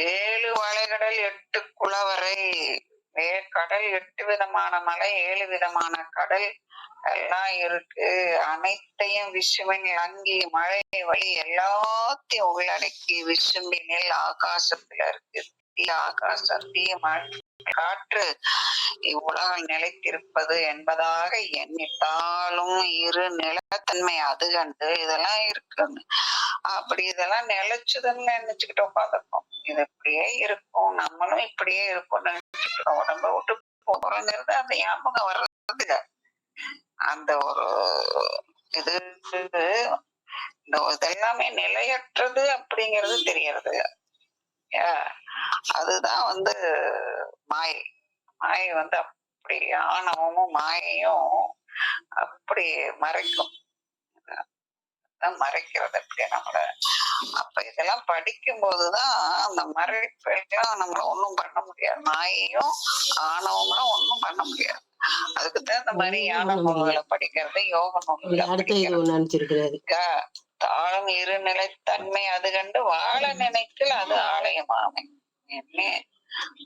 ஏழு வளைகடல் எட்டு குளவரை, கடல் 8 விதமான மலை, 7 விதமான கடல் எல்லாம் இருக்கு. அனைத்தையும் விசும்பின் அங்கி மழை வழி எல்லாத்தையும் உள்ளடக்கி விசும்பினில் ஆகாசத்துல இருக்கு. ஆகாசம், தீ, மழை, காற்று இவ்வுலகம் நிலைத்திருப்பது என்பதாக எண்ணித்தாலும் இரு நிலத்தன்மை அது கண்டு இதெல்லாம் இருக்குன்னு அப்படி இதெல்லாம் நிலைச்சதுன்னு நினைச்சுக்கிட்டு உட்காந்துருக்கோம். இது இப்படியே இருக்கும், நம்மளும் இப்படியே இருக்கும்னு நினைச்சுக்கிறோம். உடம்ப விட்டு போறோங்கிறது அந்த ஞாபகம் வர்றது, அந்த ஒரு இது இதெல்லாமே நிலையற்றது அப்படிங்கிறது தெரியறது. அதுதான் மாயை. மாயை அப்படி ஆணவமும் மாயையும் அப்படி மறைக்கும், மறைக்கிறது அப்படி நம்மள. அப்ப இதெல்லாம் படிக்கும் போதுதான் அந்த மறைப்பெல்லாம் நம்மள ஒண்ணும் பண்ண முடியாது. மாயையும் ஆணவம்லாம் ஒண்ணும் பண்ண முடியாது. அதுக்குதான் இந்த மாதிரி யான நூல்களை படிக்கிறது, யோக நூல்களை படிக்கிறது. தாழும் இருநிலை தன்மை அது கண்டு வாழ நினைக்கல் அது ஆலயமாமை. என்ன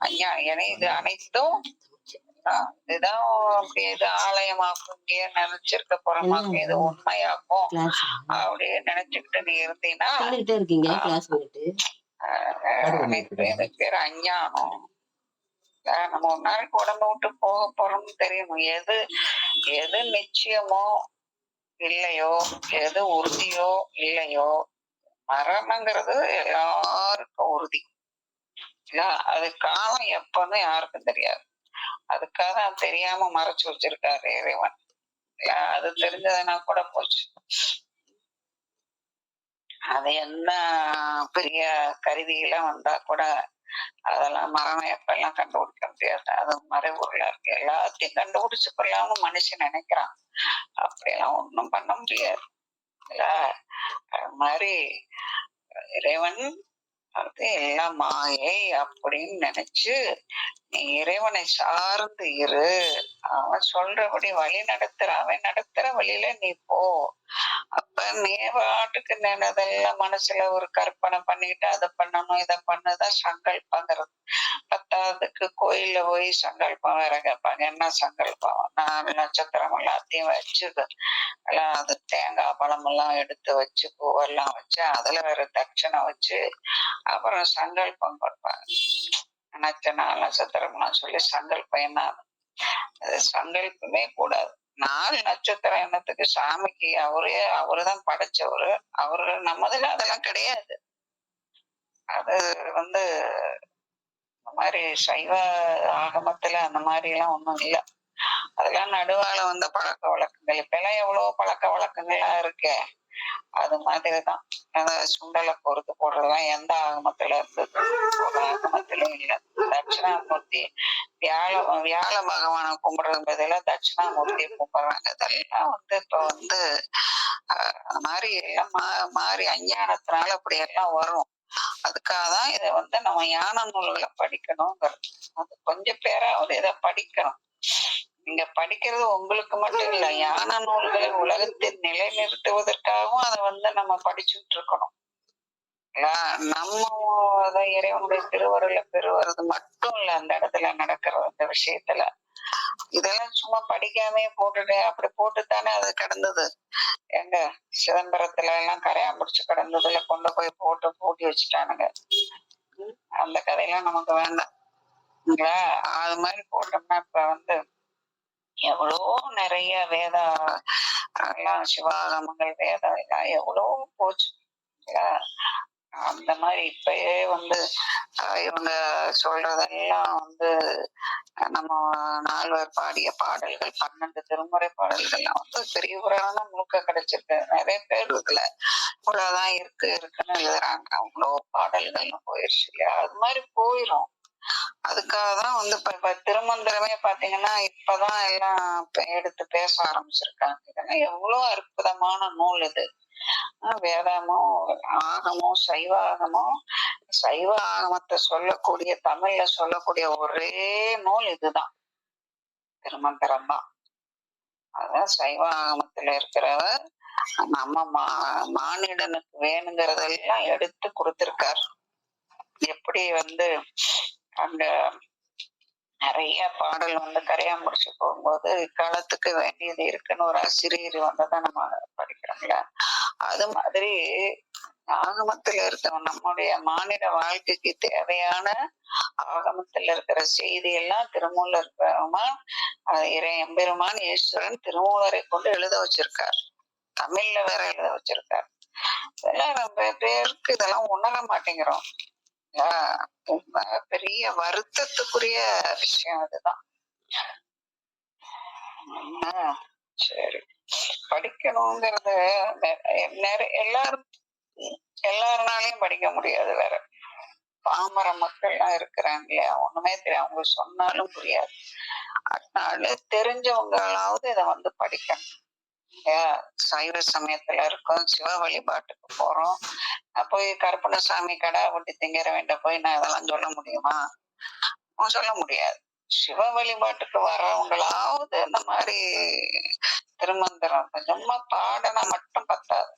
ஐயா, ஏன்னா இது அனைத்தும் இதுதான் அப்படி இது ஆலயமாக்கும் நினைச்சிருக்க போறமாக்கும், இது உண்மையாக்கும் அப்படியே நினைச்சுக்கிட்டு நீ இருந்தீங்கன்னா அனைத்து பேர் அஞ்ஞானம். நம்ம ஒரு நாளைக்கு உடம்ப விட்டு போக போறோம்னு தெரியணும். எது எது நிச்சயமோ இல்லையோ, எது உறுதியோ இல்லையோ, மரணங்கிறது எல்லாருக்கும் உறுதி. அது காலம் எப்பன்னு யாருக்கும் தெரியாது. அதுக்காக தெரியாம மறைச்சு வச்சிருக்காரு இறைவன். அது தெரிஞ்சதுன்னா கூட போச்சு. அது என்ன பெரிய கருவியெல்லாம் வந்தா கூட அதெல்லாம் மரணம் எப்பெல்லாம் கண்டுபிடிக்க முடியாது. அது மறைவுள்ள இருக்கு. எல்லாத்தையும் கண்டுபிடிச்சு கொள்ளாம மனுஷன் நினைக்கிறான். அப்படியெல்லாம் ஒண்ணும் பண்ண முடியாது. அது மாதிரி இறைவன் எல்லாம் மாயை அப்படின்னு நினைச்சு நீ இறைவனை சார்ந்து இரு. அவன் சொல்றபடி வழி அவன் நடத்துற வழியில நீ போ. அப்ப நீ பாட்டுக்கு நினைதெல்லாம் மனசுல ஒரு கற்பனை பண்ணிட்டு அதை பண்ணணும் இதை பண்ணதான் சங்கல்பங்கிறது. பத்தாவதுக்கு கோயில்ல போய் சங்கல்பம் வேற கேட்பாங்க. என்ன சங்கல்பம்? 4 நட்சத்திரம் எல்லாத்தையும் வச்சுது எல்லாம், அது தேங்காய் பழம் எல்லாம் எடுத்து வச்சு பூவெல்லாம் வச்சு அதுல வேற தட்சணை வச்சு அப்புறம் சங்கல்பம் கொடுப்பாங்க. 4 நட்சத்திரம்லாம் சொல்லி சங்கல்பம் என்ன? அது சங்கல்பமே கூடாது. 4 நட்சத்திரம் என்னத்துக்கு? சாமிக்கு அவருதான் படைச்சவரு. அவரு நம்மதுல அதெல்லாம் கிடையாது. அது இந்த மாதிரி சைவ ஆகமத்துல அந்த மாதிரி எல்லாம் ஒண்ணும் இல்லை. அதெல்லாம் நடுவால பழக்க வழக்கங்கள். இப்ப எல்லாம் எவ்வளவு பழக்க வழக்கங்கள்லாம் இருக்கு. அது மாதிரிதான் சுண்டலை பொறுத்து போடுறதுலாம் எந்த ஆகமத்துல இருந்தது? ஒரு ஆகமத்திலும் இல்லை. தட்சிணாமூர்த்தி வியாழ பகவானை கும்பிடுறது பதில தட்சிணாமூர்த்தி கும்பிடுறாங்க. இதெல்லாம் இப்ப மாதிரி எல்லாம் மாறி அஞ்ஞானத்தினால அப்படி எல்லாம் வரும். அதுக்காக தான் இதை நம்ம ஞான நூல்களை படிக்கணுங்கிறது. அது கொஞ்சம் பேராவது இதை படிக்கணும். நீங்க படிக்கிறது உங்களுக்கு மட்டும் இல்ல, ஞான நூல்களை உலகத்தில் நிலைநிறுத்துவதற்காகவும் அதை நம்ம படிச்சுட்டு இருக்கணும். நம்ம இறைவனுடைய திருவருளை பெறுவது மட்டும் இல்ல அந்த இடத்துல நடக்கிற அந்த விஷயத்துல. இதெல்லாம் சும்மா படிக்காமே போட்டுட்டு அப்படி போட்டுத்தானே அது கிடந்தது. எங்க சிதம்பரத்துல எல்லாம் கரையா முடிச்சு கிடந்ததுல கொண்டு போய் போட்டு பூட்டி வச்சுட்டானுங்க. அந்த கதையெல்லாம் நமக்கு வேண்டாம். அது மாதிரி போட்டோம்னா இப்ப எவ்வளோ நிறைய வேதா எல்லாம் சிவாகமங்கள் வேதம் எல்லாம் எவ்வளோ போச்சு. அந்த மாதிரி இப்பயே இவங்க சொல்றதெல்லாம் நம்ம நால்வர் பாடிய பாடல்கள் 12 திருமுறை பாடல்கள்லாம் பெரிய புராணம் முழுக்க கிடைச்சிருக்கு. நிறைய பேர் இருக்குல்ல இவ்வளவுதான் இருக்குன்னு எழுதுறாங்க. அவ்வளோ பாடல்கள்லாம் போயிடுச்சு இல்லையா? அது மாதிரி போயிடும். அதுக்காக தான் இப்ப திருமந்திரமே பாத்தீங்கன்னா இப்பதான் எல்லாம் எடுத்து பேச ஆரம்பிச்சிருக்காங்க. இதெல்லாம் எவ்வளவு அற்புதமான நூல் இது. வேதமோ ஆகமோ சைவ ஆகமத்தை சொல்லக்கூடிய தமிழ்ல சொல்லக்கூடிய ஒரே நூல் இதுதான், திருமந்திரம் தான். அதான் சைவ ஆகமத்துல இருக்கிறவர் நம்ம மானிடனுக்கு வேணுங்கிறதெல்லாம் எடுத்து கொடுத்திருக்காரு. எப்படி எப்படி வந்து அங்க நிறைய பாடல் வந்து கரையா முடிச்சு போகும்போது காலத்துக்கு வேண்டியது இருக்குன்னு ஒரு ஆசிரியர் வந்ததான் நம்ம படிக்கிறோம்ல. அது மாதிரி ஆகமத்துல இருக்க நம்முடைய மாநில வாழ்க்கைக்கு தேவையான ஆகமத்துல இருக்கிற செய்தி எல்லாம் திருமூலர் எம்பெருமான் ஈஸ்வரன் திருமூலரை கொண்டு எழுத வச்சிருக்கார். தமிழ்ல வேற எழுத வச்சிருக்கார். இதெல்லாம் நம்ம பேருக்கு இதெல்லாம் உணர மாட்டேங்கிறோம். பெரிய வருத்தத்துக்குரிய விஷயம் அதுதான். சரி, படிக்கணுங்கிறது எல்லாரும் எல்லாருனாலையும் படிக்க முடியாது. வேற பாமர மக்கள் எல்லாம் இருக்கிறாங்க இல்லையா, ஒண்ணுமே தெரியும், அவங்க சொன்னாலும் புரியாது. அதனால தெரிஞ்சவங்களாவது இதை வந்து படிக்கணும். சைவ சமயத்துல இருக்கோம், சிவ வழிபாட்டுக்கு போறோம், போய் கருப்பணசாமி கடை ஒட்டி திங்கிற வேண்ட போய் நான் இதெல்லாம் சொல்ல முடியுமா? சொல்ல முடியாது. சிவ வழிபாட்டுக்கு வர்றவங்களாவது இந்த மாதிரி திருமந்திரம் சும்மா பாடனா மட்டும் பத்தாது.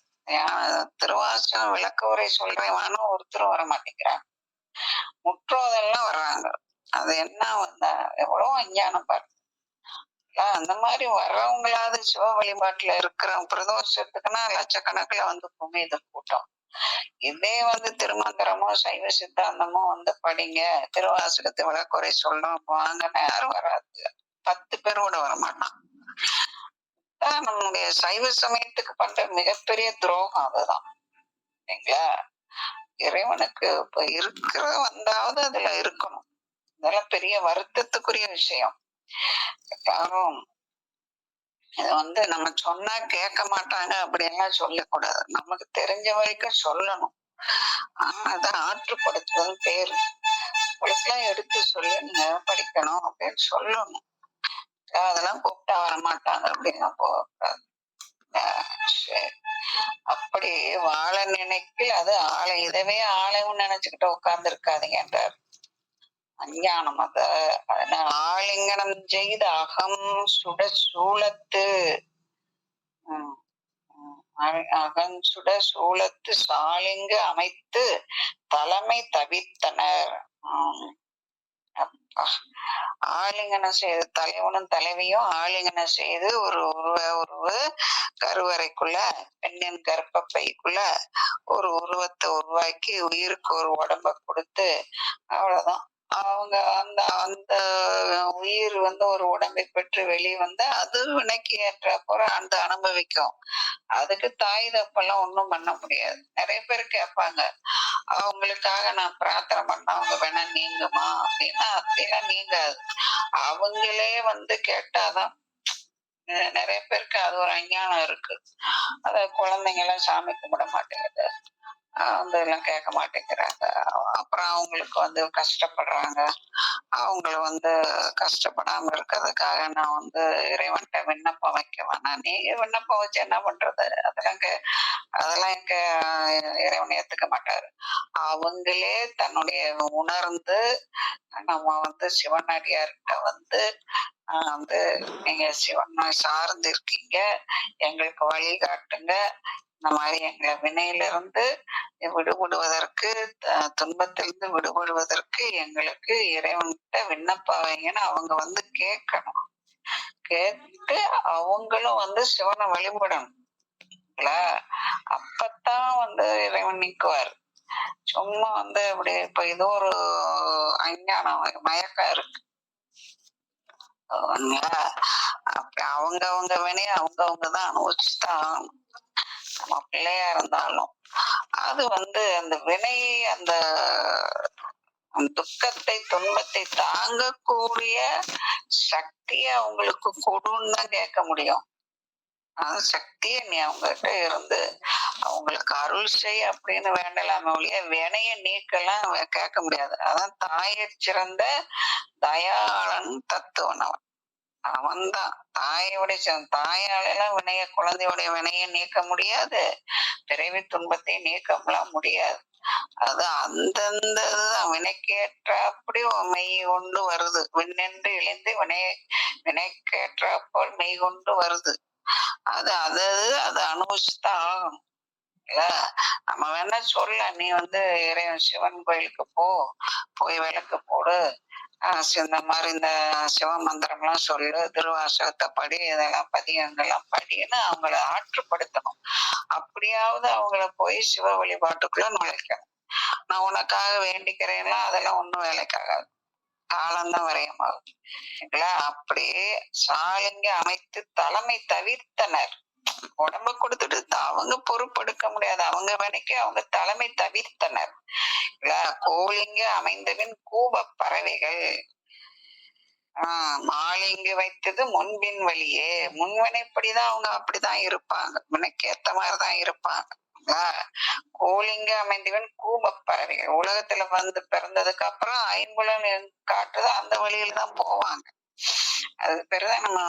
திருவாசகம் விளக்க உரை சொல்றேன் ஒருத்தரும் வர மாட்டேங்கிறாங்க. முற்றோதெல்லாம் வர்றாங்க. அது என்ன வந்தா எவ்வளவு அஞ்ஞானம் பாரு. அந்த மாதிரி வர்றவங்களாவது சிவ வழிபாட்டுல இருக்கிற பிரதோஷத்துக்குன்னா லட்சக்கணக்குல வந்து குமியுது கூட்டம். இதே வந்து திருமந்திரமோ சைவ சித்தாந்தமோ வந்து படிங்க, திருவாசகத்தை விளக்குறை சொல்றோம் வாங்கன்னா யாரும் வராது. 10 பேர் கூட வரமாட்டான். நம்முடைய சைவ சமயத்துக்கு பண்ற மிகப்பெரிய துரோகம் அதுதான் இல்லைங்களா? இறைவனுக்கு இப்ப இருக்கிற வந்தாவது அதுல இருக்கணும். இதெல்லாம் பெரிய வருத்தத்துக்குரிய விஷயம். யாரும் இத வந்து நம்ம சொன்னா கேட்க மாட்டாங்க அப்படின்லாம் சொல்லக்கூடாது. நமக்கு தெரிஞ்ச வரைக்கும் சொல்லணும். அதான் ஆற்றுப்படுத்துதல் பேரு. உங்களுக்கெல்லாம் எடுத்து சொல்லி நீங்க படிக்கணும் அப்படின்னு சொல்லணும். அதெல்லாம் கூப்பிட்டா வரமாட்டாங்க அப்படின்னா போகக்கூடாது. அப்படி வாழ நினைக்கில் அது ஆளை, இதவே ஆளையும் நினைச்சுக்கிட்டு உட்கார்ந்து இருக்காதீங்க என்றார். அஞ்ஞானம். அதனால ஆலிங்கனம் செய்த அகம் சுட சூலத்து அகஞ்சுட சூலத்து சாலிங்கு அமைத்து தலைமை தவித்தனர். ஆலிங்கனம் செய்து தலைவனும் தலைவியும் ஆலிங்கனம் செய்து ஒரு கருவறைக்குள்ள பெண்ணின் கர்ப்பப்பைக்குள்ள ஒரு உருவத்தை உருவாக்கி உயிருக்கு ஒரு உடம்ப கொடுத்து அவ்வளவுதான். அவங்க அந்த அந்த உயிர் வந்து ஒரு உடம்பை பெற்று வெளியே வந்தா அது வினைக்கு ஏற்ற போற அந்த அனுபவிக்கும். அதுக்கு தாய் தப்பெல்லாம் ஒண்ணும் பண்ண முடியாது. நிறைய பேர் கேட்பாங்க, அவங்களுக்காக நான் பிரார்த்தனை பண்ண அவங்க வேணா நீங்குமா அப்படின்னா அப்படிலாம் நீங்காது. அவங்களே வந்து கேட்டாதான். நிறைய பேருக்கு அது ஒரு அஞ்ஞானம் இருக்கு. அத குழந்தைங்க எல்லாம் சாமி கும்பிட மாட்டேங்குது, வந்து எல்லாம் கேட்க மாட்டேங்கிறாங்க. அப்புறம் அவங்களுக்கு வந்து கஷ்டப்படுறாங்க. அவங்கள வந்து கஷ்டப்படாம இருக்கிறதுக்காக நான் வந்து இறைவன்கிட்ட விண்ணப்பம் வைக்க வேணாம். நீங்க விண்ணப்பம் வச்சு என்ன பண்றது? அதெல்லாம் எங்க இறைவன் ஏத்துக்க மாட்டாரு. அவங்களே தன்னுடைய உணர்ந்து நம்ம வந்து சிவனடியார்கிட்ட வந்து வந்து நீங்க சிவனை சார்ந்து இருக்கீங்க, எங்களுக்கு வழி காட்டுங்க, இந்த மாதிரி எங்களை வினையிலிருந்து விடுபடுவதற்கு, துன்பத்திலிருந்து விடுபடுவதற்கு எங்களுக்கு இறைவன்கிட்ட விண்ணப்பம் வைங்கன்னு அவங்க வந்து கேட்கணும். கேட்டு அவங்களும் வந்து சிவனை வழிபடணும். அப்பத்தான் வந்து இறைவன் நீக்குவார். சும்மா வந்து அப்படி இப்ப ஏதோ ஒரு அஞ்ஞானம் மயக்கம் இருக்கு. அவங்க வினைய அவங்கதான் அனுபவிச்சுதான். நம்ம பிள்ளையா இருந்தாலும் அது வந்து அந்த வினை அந்த துக்கத்தை துன்பத்தை தாங்கக்கூடிய சக்தியை அவங்களுக்கு கொடுன்னு தான் கேட்க முடியும். அந்த சக்தியை நீ அவங்ககிட்ட இருந்து அவங்களுக்கு அருள் செய் அப்படின்னு வேண்டலாமே ஒழிய வினைய நீக்கலாம் கேட்க முடியாது. அதான் தாயை சிறந்த தயாளன் தத்துவனவன். அவன் தான் தாயோடைய தாயாலெல்லாம் வினைய குழந்தையோடைய வினையை நீக்க முடியாது, பிறவி துன்பத்தை நீக்கலாம் முடியாது. அது அந்தந்த வினைக்கேற்ற அப்படி மெய் கொண்டு வருது. விண்ணென்று இழிந்து வினைக்கேற்ற போல் மெய் கொண்டு வருது. அது அனுபவிச்சுதான் ஆகணும் இல்ல, நம்ம வேணா சொல்ல, நீ இறைவன் சிவன் கோயிலுக்கு போ, போய் விளக்கு போடு, இந்த மாதிரி இந்த சிவ மந்திரம்லாம் சொல்லு, திருவாசகத்தை படி, இதெல்லாம் பதிகங்கள்லாம் படின்னு அவங்கள ஆற்றுப்படுத்தணும். அப்படியாவது அவங்கள போய் சிவ வழிபாட்டுக்குள்ள நுழைக்கணும். நான் உனக்காக வேண்டிக்கிறேன்னா அதெல்லாம் ஒண்ணும் வேலைக்காகாது, காலம்தான் விரயமாகும். அப்படியே சாலிங்க அமைத்து தலைமை தவிர்த்தனர். உடம்ப கொடுத்துட்டு அவங்க பொறுப்பெடுக்க முடியாது, அவங்க வேலைக்கு அவங்க தலைமை தவிர்த்தனர். கோலிங்க அமைந்தபின் கூப பறவைகள் மாலிங்கு வைத்தது முன்பின் வழியே. முன்வினைப்படிதான் அவங்க அப்படிதான் இருப்பாங்க, வினைக்கேத்த மாதிரிதான் இருப்பாங்க. கோலிங்க அமைந்தவன் கூப பறவைகள் உலகத்துல பிறந்ததுக்கு அப்புறம் ஐம்புலன் காட்டுறது அந்த வழியில தான் போவாங்க. அது பிறகுதான் நம்ம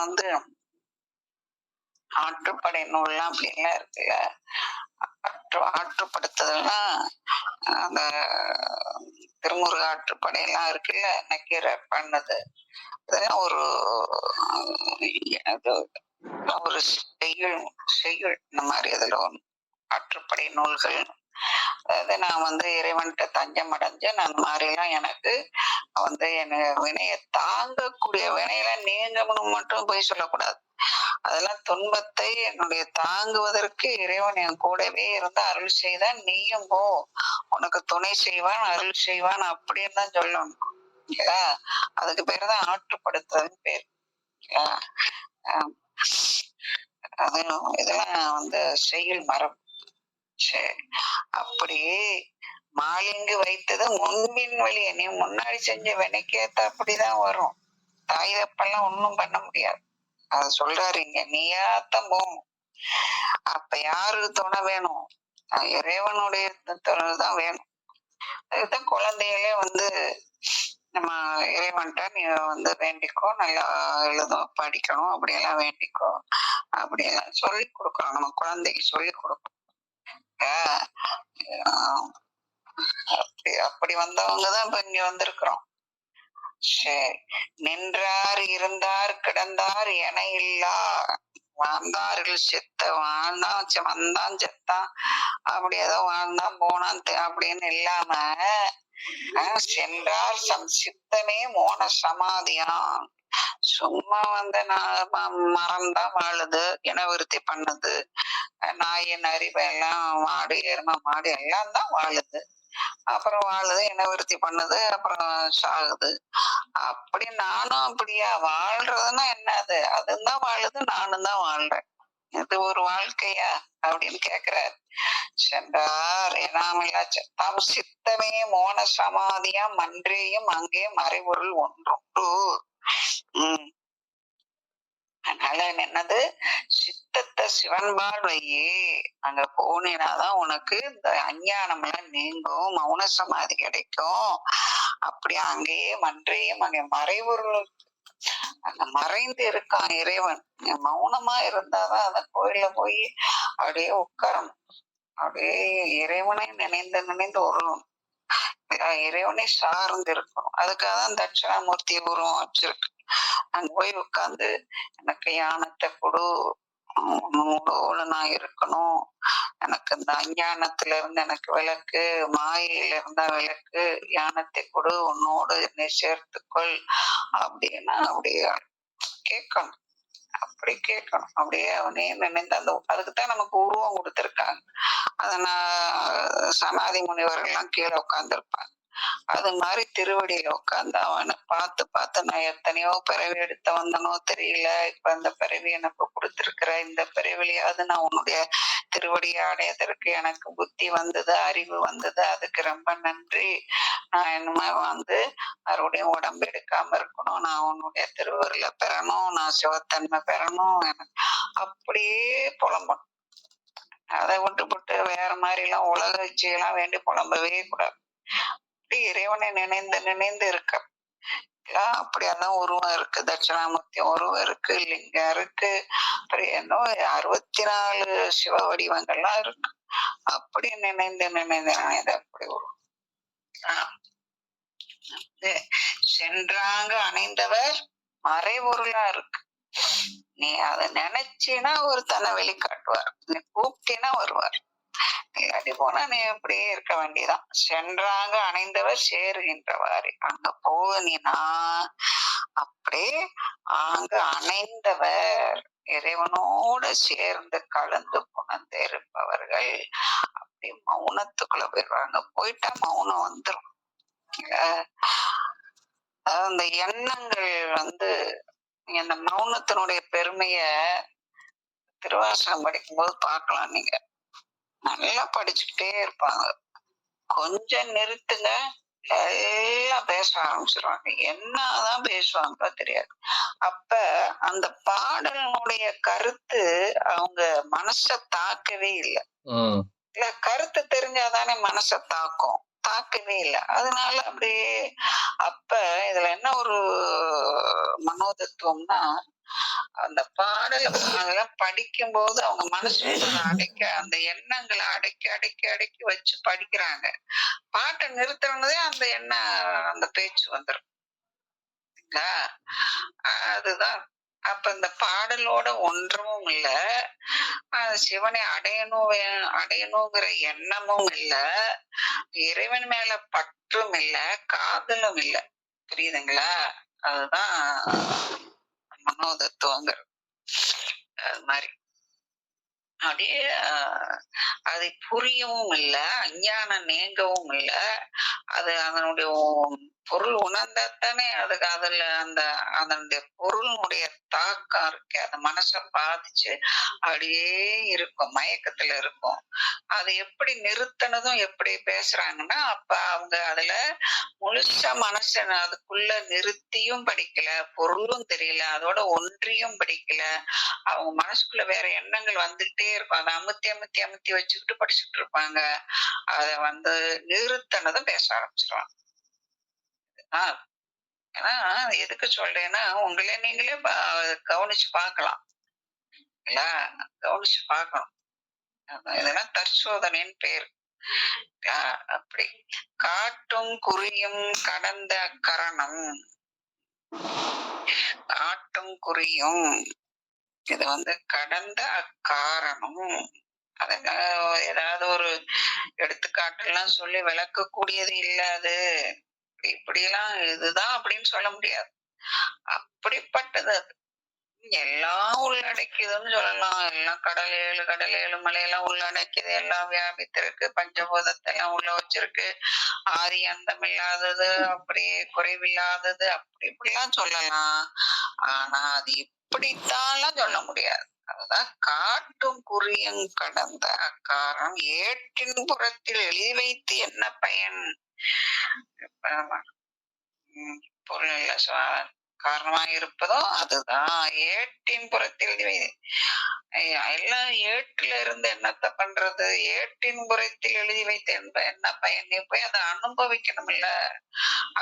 ஆற்றுப்படை நூல்லாம் அப்படின்லாம் இருக்குல்ல, ஆற்றுப்படுத்துதல்னா அந்த திருமுருக ஆற்றுப்படையெல்லாம் இருக்குல்ல, நக்கீரர் பண்ணது, அதெல்லாம் ஒரு செய்யுள் இந்த மாதிரி அதுல ஆற்றுப்படை நூல்கள். அதாவது நான் இறைவன்கிட்ட தஞ்சம் அடைஞ்சு நான் அந்த மாதிரி எல்லாம் எனக்கு என் வினைய தாங்கக்கூடிய வினையில நீங்கணும் மட்டும் போய் சொல்லக்கூடாது. அதெல்லாம் துன்பத்தை என்னுடைய தாங்குவதற்கு இறைவன் என் கூடவே இருந்து அருள் செய்தான், நீயும் போ, உனக்கு துணை செய்வான், அருள் செய்வான் அப்படின்னு தான் சொல்லணும். அதுக்கு பேருதான் ஆற்றுப்படுத்துறதுன்னு பேர். அது இதெல்லாம் செய்யுள் மரம். சரி, அப்படியே மாலிங்கு வைத்தது முன்பின் வழிய, நீ முன்னாடி செஞ்ச வினைக்கேத்த அப்படிதான் வரும். தாய் தப்பெல்லாம் ஒண்ணும் பண்ண முடியாது. அத சொல்றாரு இங்க, நீயாத்தான் போகும். அப்ப யாருக்கு துணை வேணும்? இறைவனுடைய துணை தான் வேணும். அதுதான் குழந்தைகளே நம்ம இறைவன்ட்ட நீ வேண்டிக்கோ, நல்லா எழுதும் படிக்கணும், அப்படியெல்லாம் வேண்டிக்கோ அப்படியெல்லாம் சொல்லி கொடுக்கணும். நம்ம குழந்தைக்கு சொல்லி கொடுக்கணும். அப்படி வந்தவங்கதான் இப்ப இங்க வந்திருக்கிறோம். சரி, நின்றார் இருந்தார் கிடந்தார் என இல்லா, வாழ்ந்தார்கள் செத்த வாழ்ந்தான் வந்தான் செத்தான், அப்படி ஏதோ வாழ்ந்தான் போனான் அப்படின்னு இல்லாம சென்றார் சம் சித்தமே மோன சமாதியான். சும்மா மரம்தான் வாழுது, இனவிருத்தி பண்ணுது, நாயின் அறிவெல்லாம் மாடு எருமை மாடு எல்லாம் தான் வாழுது, அப்புறம் வாழுது, இனவிருத்தி பண்ணுது, அப்புறம் சாகுது. அப்படி நானும் அப்படியா? வாழ்றதுன்னா என்னது? அதுதான் வாழுது, நானும் தான் வாழ்றேன். இது ஒரு வாழ்க்கையா அப்படின்னு கேக்குறாரு. சென்றார் எனாமில்லா தம் சித்தமே மோன சமாதியா மன்றேயும் அங்கே மறைபொருள் ஒன்றுண்டு. அதனால என்னது, சித்தத்தை சிவன்பால் வையே, அங்க போனாதான் உனக்கு இந்த அஞ்ஞானம் எல்லாம் நீங்கும், மௌன சமாதி கிடைக்கும். அப்படி அங்கேயே மன்றையும் அங்கே மறைபொருள், அங்க மறைந்து இருக்கான் இறைவன். மௌனமா இருந்தாதான் அந்த கோயில போய் அப்படியே உட்காரணும், அப்படியே இறைவனை நினைந்து நினைந்து வரணும், இறைவனை சார்ந்து இருக்கணும். அதுக்காகதான் தட்சிணாமூர்த்தி உருவம் வச்சிருக்கு. அங்க போய் உட்கார்ந்து எனக்கு ஞானத்தை கொடு, உன்னோட நான் இருக்கணும், எனக்கு இந்த அஞ்ஞானத்துல இருந்து எனக்கு விளக்கு, மாயையில இருந்தா விளக்கு, ஞானத்தை கொடு, உன்னோடு என்னை சேர்த்துக்கொள் அப்படின்னா அப்படியே கேட்கணும். அப்படி கேட்கணும், அப்படியே அவனே நினைந்து அந்த அதுக்குத்தான் நமக்கு உருவம் கொடுத்திருக்காங்க. அத நான் சமாதி முனிவர்கள்லாம் கீழே உட்கார்ந்துருப்பாங்க. அது மாதிரி திருவடியில உட்கார்ந்து அவனை பார்த்து பார்த்து நான் எத்தனையோ பிறவி எடுத்த வந்தனோ தெரியல, இப்ப அந்த பிறவி எனக்கு கொடுத்திருக்கிற இந்த பிறவிலையாவது நான் உன்னுடைய திருவடியை அடையதற்கு எனக்கு புத்தி வந்தது, அறிவு வந்தது, அதுக்கு ரொம்ப நன்றி. நான் என்னமே மறுபடியும் உடம்பு எடுக்காம இருக்கணும், நான் உன்னுடைய திருவருளை பெறணும், நான் சிவத்தன்மை பெறணும், எனக்கு அப்படியே புலம்பணும். அதை விட்டு வேற மாதிரி எல்லாம் உலக இச்சையெல்லாம் வேண்டி புலம்பவே கூடாது. இறைவனை நினைந்து நினைந்து இருக்க. அப்படியெல்லாம் உருவம் இருக்கு, தட்சிணாமூர்த்தி உருவம் இருக்கு, லிங்கம் இருக்கு, என்ன 64 சிவ வடிவங்கள்லாம் இருக்கு. அப்படி நினைந்து நினைந்து நினைந்து அப்படி உருவம். சென்றாங்க அணைந்தவர் மறைபொருளா இருக்கு. நீ அதை நினைச்சினா ஒரு தன்னை வெளிக்காட்டுவார், நீ கூப்பிட்டினா வருவார். இல்லாட்டி போனா நீ அப்படியே இருக்க வேண்டியதான். சென்றாங்க அணைந்தவர் சேருகின்றவாறு. அங்க போக நீனா அப்படியே அங்க அணைந்தவர் இறைவனோடு சேர்ந்து கலந்து புணர்ந்து இருப்பவர்கள் அப்படி மௌனத்துக்குள்ள போயிடுவாங்க. போயிட்டா மௌனம் வந்துரும். அந்த எண்ணங்கள் நீங்க அந்த மௌனத்தினுடைய பெருமைய திருவாசகம் படிக்கும்போது பார்க்கலாம். நீங்க நல்லா படிச்சுக்கிட்டே இருப்பாங்க. கொஞ்சம் நிறுத்துங்க, எல்லாம் பேச ஆரம்பிச்சிருவாங்க. என்னதான் பேசுவாங்க தெரியாது. அப்ப அந்த பாடலினுடைய கருத்து அவங்க மனச தாக்கவே இல்லை. இல்ல, கருத்து தெரிஞ்சாதானே மனச தாக்கும். தாக்கவே இல்லை. அதனால அப்படியே அப்ப இதுல என்ன ஒரு மனோதத்துவம்னா, அந்த பாடலை அதெல்லாம் படிக்கும் போது அவங்க மனசுக்குள்ள அடைக்க அந்த எண்ணங்களை அடக்கி அடக்கி அடக்கி வச்சு படிக்கிறாங்க. பாட்டை நிறுத்தினதே அந்த அந்த பேச்சு வந்துடும். அதுதான். அப்ப இந்த பாடலோட ஒன்றமும் இல்ல, சிவனை அடையணுங்கிற எண்ணமும் இல்ல, இறைவன் மேல பற்றும் இல்ல, காதலும் இல்ல. புரியுதுங்களா? அதுதான் மனோதத்துவங்கிறது. அது மாதிரி அப்படியே அதை புரியவும் இல்லை, அஞ்ஞானம் நீங்கவும் இல்லை. அது அதனுடைய பொருள் உணர்ந்தாத்தானே அதுக்கு அதனுடைய பொருளுடைய தாக்கம் இருக்கு. அது மனசை பாதிச்சு அப்படியே இருக்கும், மயக்கத்துல இருக்கும். அது எப்படி நிறுத்தினதும் எப்படி பேசுறாங்கன்னா, அப்ப அவங்க அதுல முழுசா மனசை அதுக்குள்ள நிறுத்தியும் படிக்கல, பொருளும் தெரியல, அதோட ஒன்றியும் படிக்கல. அவங்க மனசுக்குள்ள வேற எண்ணங்கள் வந்துகிட்டே இருக்கும். அதை அமுத்தி அமுத்தி அமுத்தி வச்சுக்கிட்டு படிச்சுட்டு இருப்பாங்க. அத நிறுத்தினதும் பேச ஆரம்பிச்சிருவாங்க. ஏன்னா எதுக்கு சொல்றேன்னா, உங்களே நீங்களே கவனிச்சு பார்க்கலாம். இல்ல, கவனிச்சு பார்க்கணும். இதெல்லாம் தற்சோதனைன்னு பேரு. அப்படி காட்டும் குறியும் கடந்த கரணம், காட்டும் குறியும் இது கடந்த அக்காரணம். ஏதாவது ஒரு எடுத்துக்காட்டு எல்லாம் சொல்லி விளக்கக்கூடியது இல்ல. அது இப்படியெல்லாம் இதுதான் அப்படின்னு சொல்ல முடியாது. அப்படிப்பட்டது அது. எல்லாம் உள்ளடக்கியதுன்னு சொல்லலாம். எல்லாம் கடல் ஏழு மலையெல்லாம் உள்ளடக்கியது, எல்லாம் வியாபித்திருக்கு, பஞ்சபூதத்தை எல்லாம் உள்ள வச்சிருக்கு, ஆதி அந்தம் இல்லாதது, அப்படியே குறைவில்லாதது, அப்படி இப்படிலாம் சொல்லலாம். ஆனா அது இப்படித்தான் சொல்ல முடியாது. அதுதான் காட்டும் குறியும் கடந்த அக்காரம் ஏற்றின் புறத்தில் எழுதி வைத்து என்ன பயன். பொருள் காரணமா இருப்பதோ அதுதான் ஏட்டின் புறத்தில். எல்லாம் ஏட்டுல இருந்து என்னத்த பண்றது? ஏட்டின் புறத்தில் எழுதி வைத்த என்ன பயன்? நீ போய் அதை அனுபவிக்கணும் இல்ல.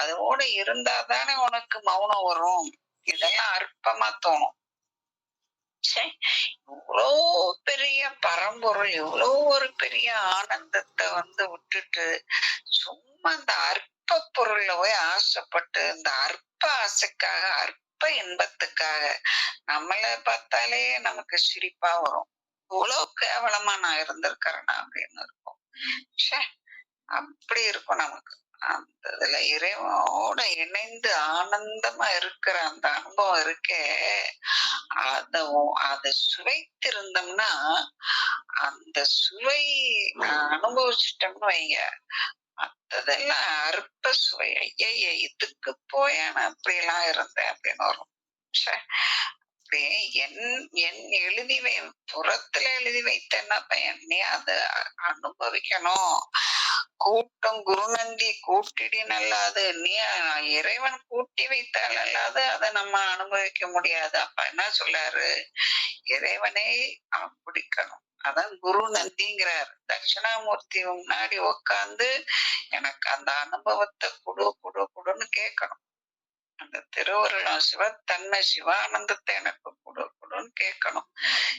அதோட இருந்தாதானே உனக்கு மௌனம் வரும். இதெல்லாம் அற்பமா தோணும். இவ்வளோ பெரிய பரம்பொருள், இவ்வளோ ஒரு பெரிய ஆனந்தத்தை விட்டுட்டு சும்மா இந்த அற்ப பொருள்ல போய் ஆசைப்பட்டு, இந்த அற்ப ஆசைக்காக, அற்ப இன்பத்துக்காக நம்மள பார்த்தாலே நமக்கு சிரிப்பா வரும். இவ்வளவு கேவலமா நான் இருந்திருக்கிறேனா அப்படின்னு இருக்கும். அப்படி இருக்கும் நமக்கு. அந்த இதுல இறைவனோட இணைந்து ஆனந்தமா இருக்கிற அந்த அனுபவம் இருக்கே, அதை சுவைத்திருந்தோம்னா, அந்த சுவை அனுபவிச்சிட்டோம்னு வைங்க, மற்றதெல்லாம் அற்ப சுவை. ஐய, இதுக்கு போய் நான் அப்படி எல்லாம் இருந்தேன் அப்படின்னு வரும். என் எழுதி புறத்துல எழுதி வைத்த என்ன பயன்? நீ அதை அனுபவிக்கணும். கூட்டம் குருநந்தி கூட்டிடி நல்லாது, நீ இறைவன் கூட்டி வைத்தால் அல்லாது அதை நம்ம அனுபவிக்க முடியாது. அப்ப என்ன சொல்றாரு? இறைவனை பிடிக்கணும். அதான் குரு நந்திங்கிறார். தட்சிணாமூர்த்தி முன்னாடி உட்கார்ந்து எனக்கு அந்த அனுபவத்தை குடுன்னு கேட்கணும். அந்த திருவருளம் சிவத்தன்மை சிவானந்தத்தை எனக்கு கொடு கொடுன்னு கேட்கணும்.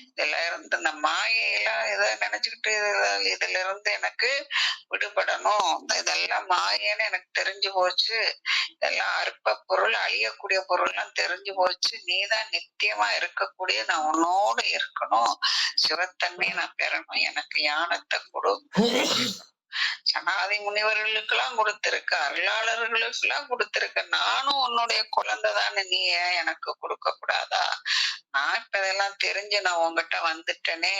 இதுல இருந்து இந்த மாயையெல்லாம் இதை நினைச்சுக்கிட்டு இதுல இருந்து எனக்கு விடுபடணும். இதெல்லாம் மாயன்னு எனக்கு தெரிஞ்சு போச்சு. இதெல்லாம் அற்ப பொருள், அழியக்கூடிய பொருள்லாம் தெரிஞ்சு போச்சு. நீதான் நித்தியமா இருக்கக்கூடிய, நான் உன்னோடு இருக்கணும். சிவத்தன்மையை நான் பெறணும். எனக்கு ஞானத்தை கொடு. சனாதி முனிவர்களுக்கெல்லாம் கொடுத்திருக்க, அருளாளர்களுக்கு எல்லாம் கொடுத்திருக்க. நானும் உன்னுடைய குழந்தை தானே, நீ ஏன் எனக்கு கொடுக்க கூடாதா? நான் இப்ப இதெல்லாம் தெரிஞ்சு நான் உங்ககிட்ட வந்துட்டேனே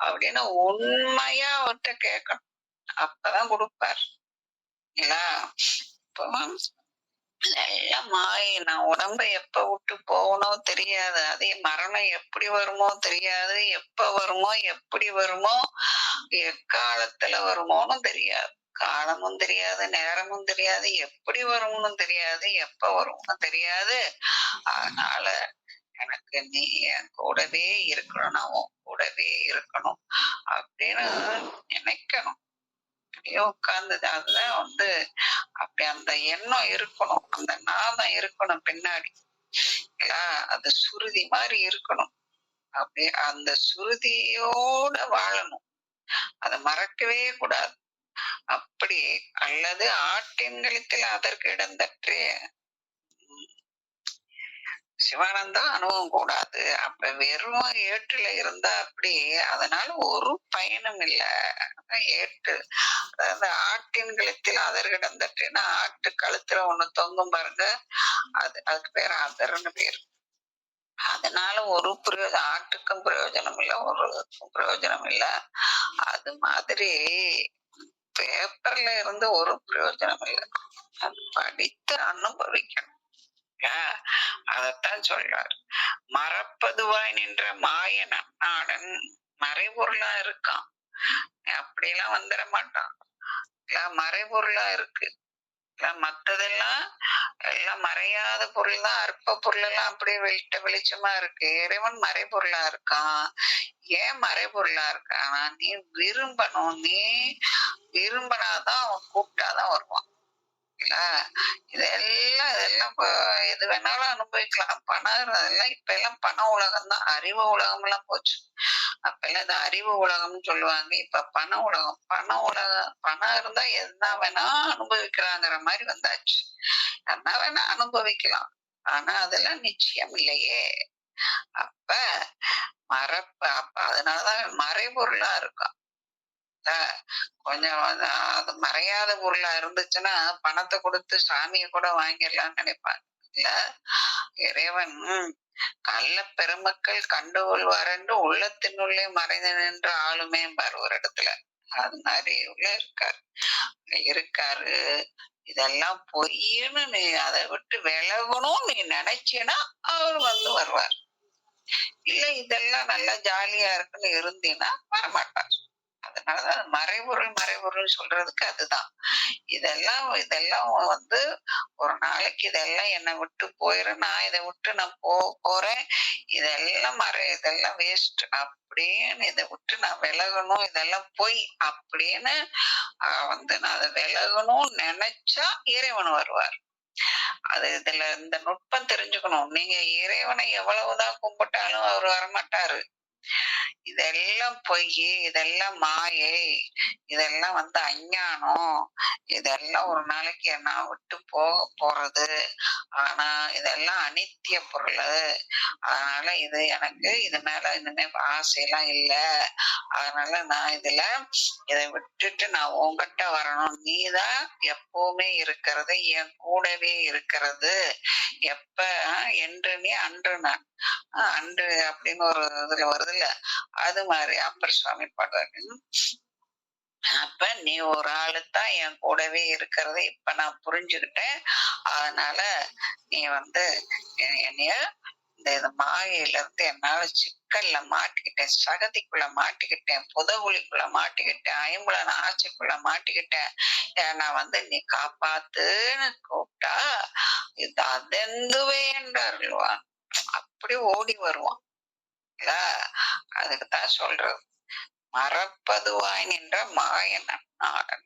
அப்படின்னு உண்மையா அவர்கிட்ட கேட்கணும். அப்பதான் கொடுப்பார். இல்ல இப்போ நல்ல மாயை. நான் உடம்ப எப்ப விட்டு போகணும் தெரியாது. அதே மரணம் எப்படி வருமோ தெரியாது. எப்ப வருமோ எப்படி வருமோ எக்காலத்துல வருமோன்னு தெரியாது. காலமும் தெரியாது, நேரமும் தெரியாது, எப்படி வரும்னு தெரியாது, எப்ப வரும்னு தெரியாது. அதனால எனக்கு நீ என் கூடவே இருக்கணும், நான் உன் கூடவே இருக்கணும் அப்படின்னு நினைக்கணும். அப்படியே உட்கார்ந்து அதுதான் அப்படி அந்த எண்ணம் இருக்கணும், அந்த நாதம் இருக்கணும் பின்னாடி. அது சுருதி மாதிரி இருக்கணும். அப்படி அந்த சுருதியோட வாழணும். அதை மறக்கவே கூடாது. அப்படி அல்லது ஆட்டின்களித்தில் அதற்கு இடந்தற்றே சிவானந்தா அனுபவம் கூடாது. அப்ப வெறும் ஏற்றுல இருந்தா அப்படி அதனால ஒரு பயனும் இல்லை. ஏற்று அதாவது ஆட்டின் கழுத்தில் அதர் கிடந்தட்டுன்னா ஆட்டு கழுத்துல ஒண்ணு தொங்கும் பாருங்க, அதுக்கு பேர் அதர்ன்னு பேரு. அதனால ஒரு பிரயோஜனம், ஆட்டுக்கும் பிரயோஜனம் இல்லை, ஒரு பிரயோஜனம் இல்லை. அது மாதிரி பேப்பர்ல இருந்து ஒரு பிரயோஜனம் இல்லை. அது படித்து அனுபவிக்கணும். அதத்தான் சொல்றாரு. மறப்பதுவாய் நின்ற மாய நன்னாடன் மறைபொருளா இருக்கான். அப்படியெல்லாம் வந்துட மாட்டான். மறைபொருளா இருக்கு. மத்ததெல்லாம் எல்லாம் மறையாத பொருள் தான். அற்ப பொருள் எல்லாம் அப்படியே வெளிச்சமா இருக்கு. இறைவன் மறைபொருளா இருக்கான். ஏன் மறைபொருளா இருக்கானா, நீ விரும்பணும். நீ விரும்பினாதான் அவன் கூப்பிட்டாதான் வருவான். இதெல்லாம் எது வேணாலும் அனுபவிக்கலாம். பணம் அதெல்லாம் இப்ப எல்லாம் பண உலகம் தான். அறிவு உலகம் எல்லாம் போச்சு. அப்ப எல்லாம் இந்த அறிவு உலகம்னு சொல்லுவாங்க. இப்ப பண உலகம். பணம் இருந்தா என்ன வேணா அனுபவிக்கிறாங்கிற மாதிரி வந்தாச்சு. என்ன வேணா அனுபவிக்கலாம். ஆனா அதெல்லாம் நிச்சயம் இல்லையே. அப்ப அப்ப அதனாலதான் மறைபொருளா இருக்கும். கொஞ்சம் அது மறையாத பொருளா இருந்துச்சுன்னா பணத்தை கொடுத்து சாமியை கூட வாங்கிடலாம்னு நினைப்பாங்க. இல்ல, இறைவன் கள்ள பெருமக்கள் கண்டுகொள்வார் என்று உள்ளத்தினுள்ளே மறைந்து நின்று ஆளுமே பாரு ஒரு இடத்துல. அது மாதிரி உள்ள இருக்காரு. இதெல்லாம் பொய்ன்னு நீ அதை விட்டு விலகணும் நீ நினைச்சீன்னா அவர் வருவார். இல்ல இதெல்லாம் நல்லா ஜாலியா இருக்குன்னு இருந்தீங்கன்னா வரமாட்டார். அதனாலதான் மறைபொருள் சொல்றதுக்கு அதுதான். இதெல்லாம் ஒரு நாளைக்கு இதெல்லாம் என்னை விட்டு போயிரும், நான் இதை விட்டு நான் போறேன், இதெல்லாம் வேஸ்ட் அப்படின்னு இதை விட்டு நான் விலகணும், இதெல்லாம் போய் அப்படின்னு நான் அதை விலகணும்னு நினைச்சா இறைவன் வருவார். இதுல இந்த நுட்பம் தெரிஞ்சுக்கணும். நீங்க இறைவனை எவ்வளவுதான் கும்பிட்டாலும் அவர் வரமாட்டாரு. இதெல்லாம் பொய், இதெல்லாம் மாயை, இதெல்லாம் அஞ்ஞானம். இதெல்லாம் ஒரு நாளைக்கு என்ன விட்டு போறது. ஆனா இதெல்லாம் அனித்திய பொருள். அதனால இது மேல இனிமே ஆசையெல்லாம் இல்லை. அதனால நான் இதை விட்டுட்டு நான் உன்கிட்ட வரணும். நீதான் எப்பவுமே இருக்கிறது, என் கூடவே இருக்கிறது. எப்ப என்று நீ அன்று நான் அன்று அப்படின்னு ஒரு இதுல வருது இல்ல, அது மாதிரி அப்பர் சுவாமி பாடுறாரு. அப்ப நீ ஒரு ஆளுதான் என் கூடவே இருக்கிறத இப்ப நான் புரிஞ்சுக்கிட்டேன். அதனால நீ என்னைய இந்த மாயையில இருந்து என்னால சிக்கல்ல மாட்டிக்கிட்டேன், சகதிக்குள்ள மாட்டிக்கிட்டேன், புதகுலிக்குள்ள மாட்டிக்கிட்டேன், ஐம்புலன் ஆட்சிக்குள்ள மாட்டிக்கிட்டேன். நான் நீ காப்பாத்துன்னு கூப்பிட்டா இது அதெந்துவே என்றாருவான். அப்படி ஓடி வருவான். அதுக்குதான் சொல்றது, மறப்பதுவாய் நின்ற மாய நன்னாடன்.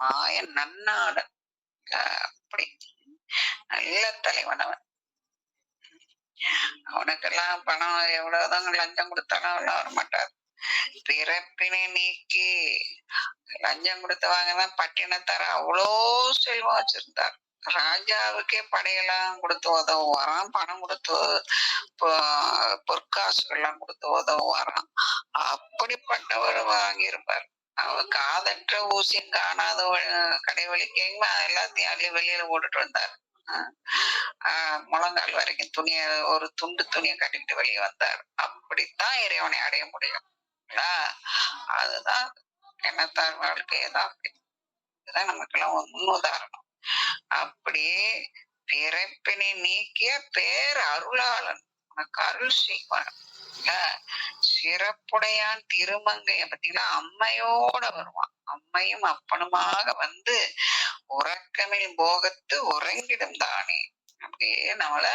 மாய நன்னாடன் அப்படி நல்ல தலைவன் அவன். அவனுக்கெல்லாம் பணம் எவ்வளவுதான் லஞ்சம் கொடுத்தாலும் அவெல்லாம் வரமாட்டார். பிறப்பினை நீக்கி லஞ்சம் கொடுத்து வாங்கதான் பட்டினத்தார் அவ்வளோ செல்வம் வச்சிருந்தார். ராஜாவுக்கே படையெல்லாம் கொடுத்து உதவுவாராம், பணம் கொடுத்து பொற்காசுகள்லாம் கொடுத்து உதவுவாராம். அப்படிப்பட்டவர் வாங்கியிருப்பார். அவர் காதற்ற ஊசியும் காணாத கடைவெளிக்கையும் எல்லாத்தையும் அள்ளி வெளியில போட்டுட்டு வந்தார். முழங்கால் வரைக்கும் துணிய ஒரு துண்டு துணியை கட்டிட்டு வெளியே வந்தார். அப்படித்தான் இறைவனை அடைய முடியும். அதுதான் எண்ணத்தார் வாழ்க்கையதான். இதுதான் நமக்கெல்லாம் ஒரு முன்னுதாரணம். அப்படியே பிறப்பினை நீக்கிய பேர் அருளாளன், உனக்கு அருள் செய்வான். சிறப்புடையான் திருமங்கைய பார்த்தீங்கன்னா அம்மையோட வருவான். அம்மையும் அப்பனுமாக வந்து உறக்கமில் போகத்து உறங்கிடும் தானே. அப்படியே நம்மள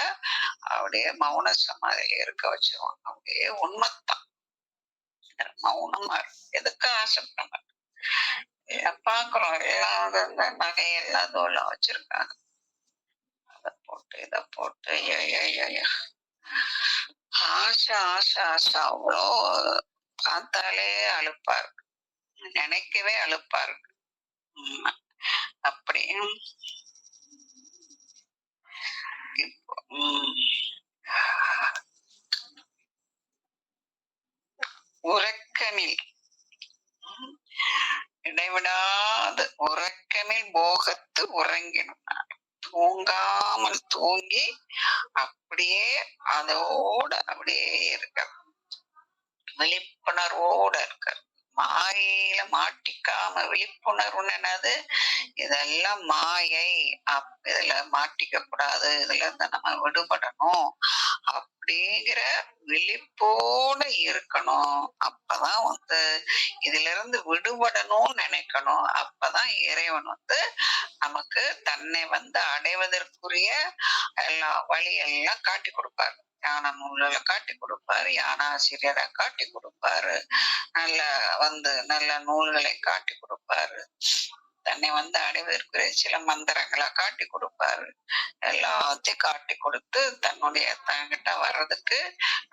அப்படியே மௌன சமாதியில இருக்க வச்சிருவான். அப்படியே உண்மைத்தான், மௌனமா எதுக்கு ஆசைப்பட பாக்குறோம். எல்லாம் நகை எல்லாம் தோல்லாம் வச்சிருக்காங்க. அதை போட்டு இதை போட்டு ஆசை ஆசை ஆசை அவ்வளோ பார்த்தாலே அலுப்பா இருக்கு, நினைக்கவே அலுப்பா இருக்கு. அப்படி இப்போ உறக்கமில் இடைவிடாது உறக்கமில் போகத்து உறங்கினும், தூங்காமல் தூங்கி அப்படியே அதோட அப்படியே இருக்க, விழிப்புணர்வோட இருக்க, மாயையில மாட்டிக்காம. விழிப்புணர்வுன்னு என்னது? இதெல்லாம் மாயை, இதுல மாட்டிக்க கூடாது, இதுல இருந்து நம்ம விடுபடணும் அப்படிங்கிற விழிப்போட இருக்கணும். அப்பதான் வந்து இதுல இருந்து விடுபடணும்னு நினைக்கணும். அப்பதான் இறைவன் வந்து நமக்கு தன்னை வந்து அடைவதற்குரிய எல்லா வழியெல்லாம் காட்டி கொடுப்பாரு. ஞான நூல்களை காட்டி கொடுப்பாரு, ஞானாசிரியரை காட்டி கொடுப்பாரு, நல்ல நூல்களை காட்டி கொடுப்பாரு, தன்னை வந்து அடைவதற்குரிய சில மந்திரங்களை காட்டி கொடுப்பாரு. எல்லாத்தையும் காட்டி கொடுத்து தன்னுடைய தங்கிட்ட வர்றதுக்கு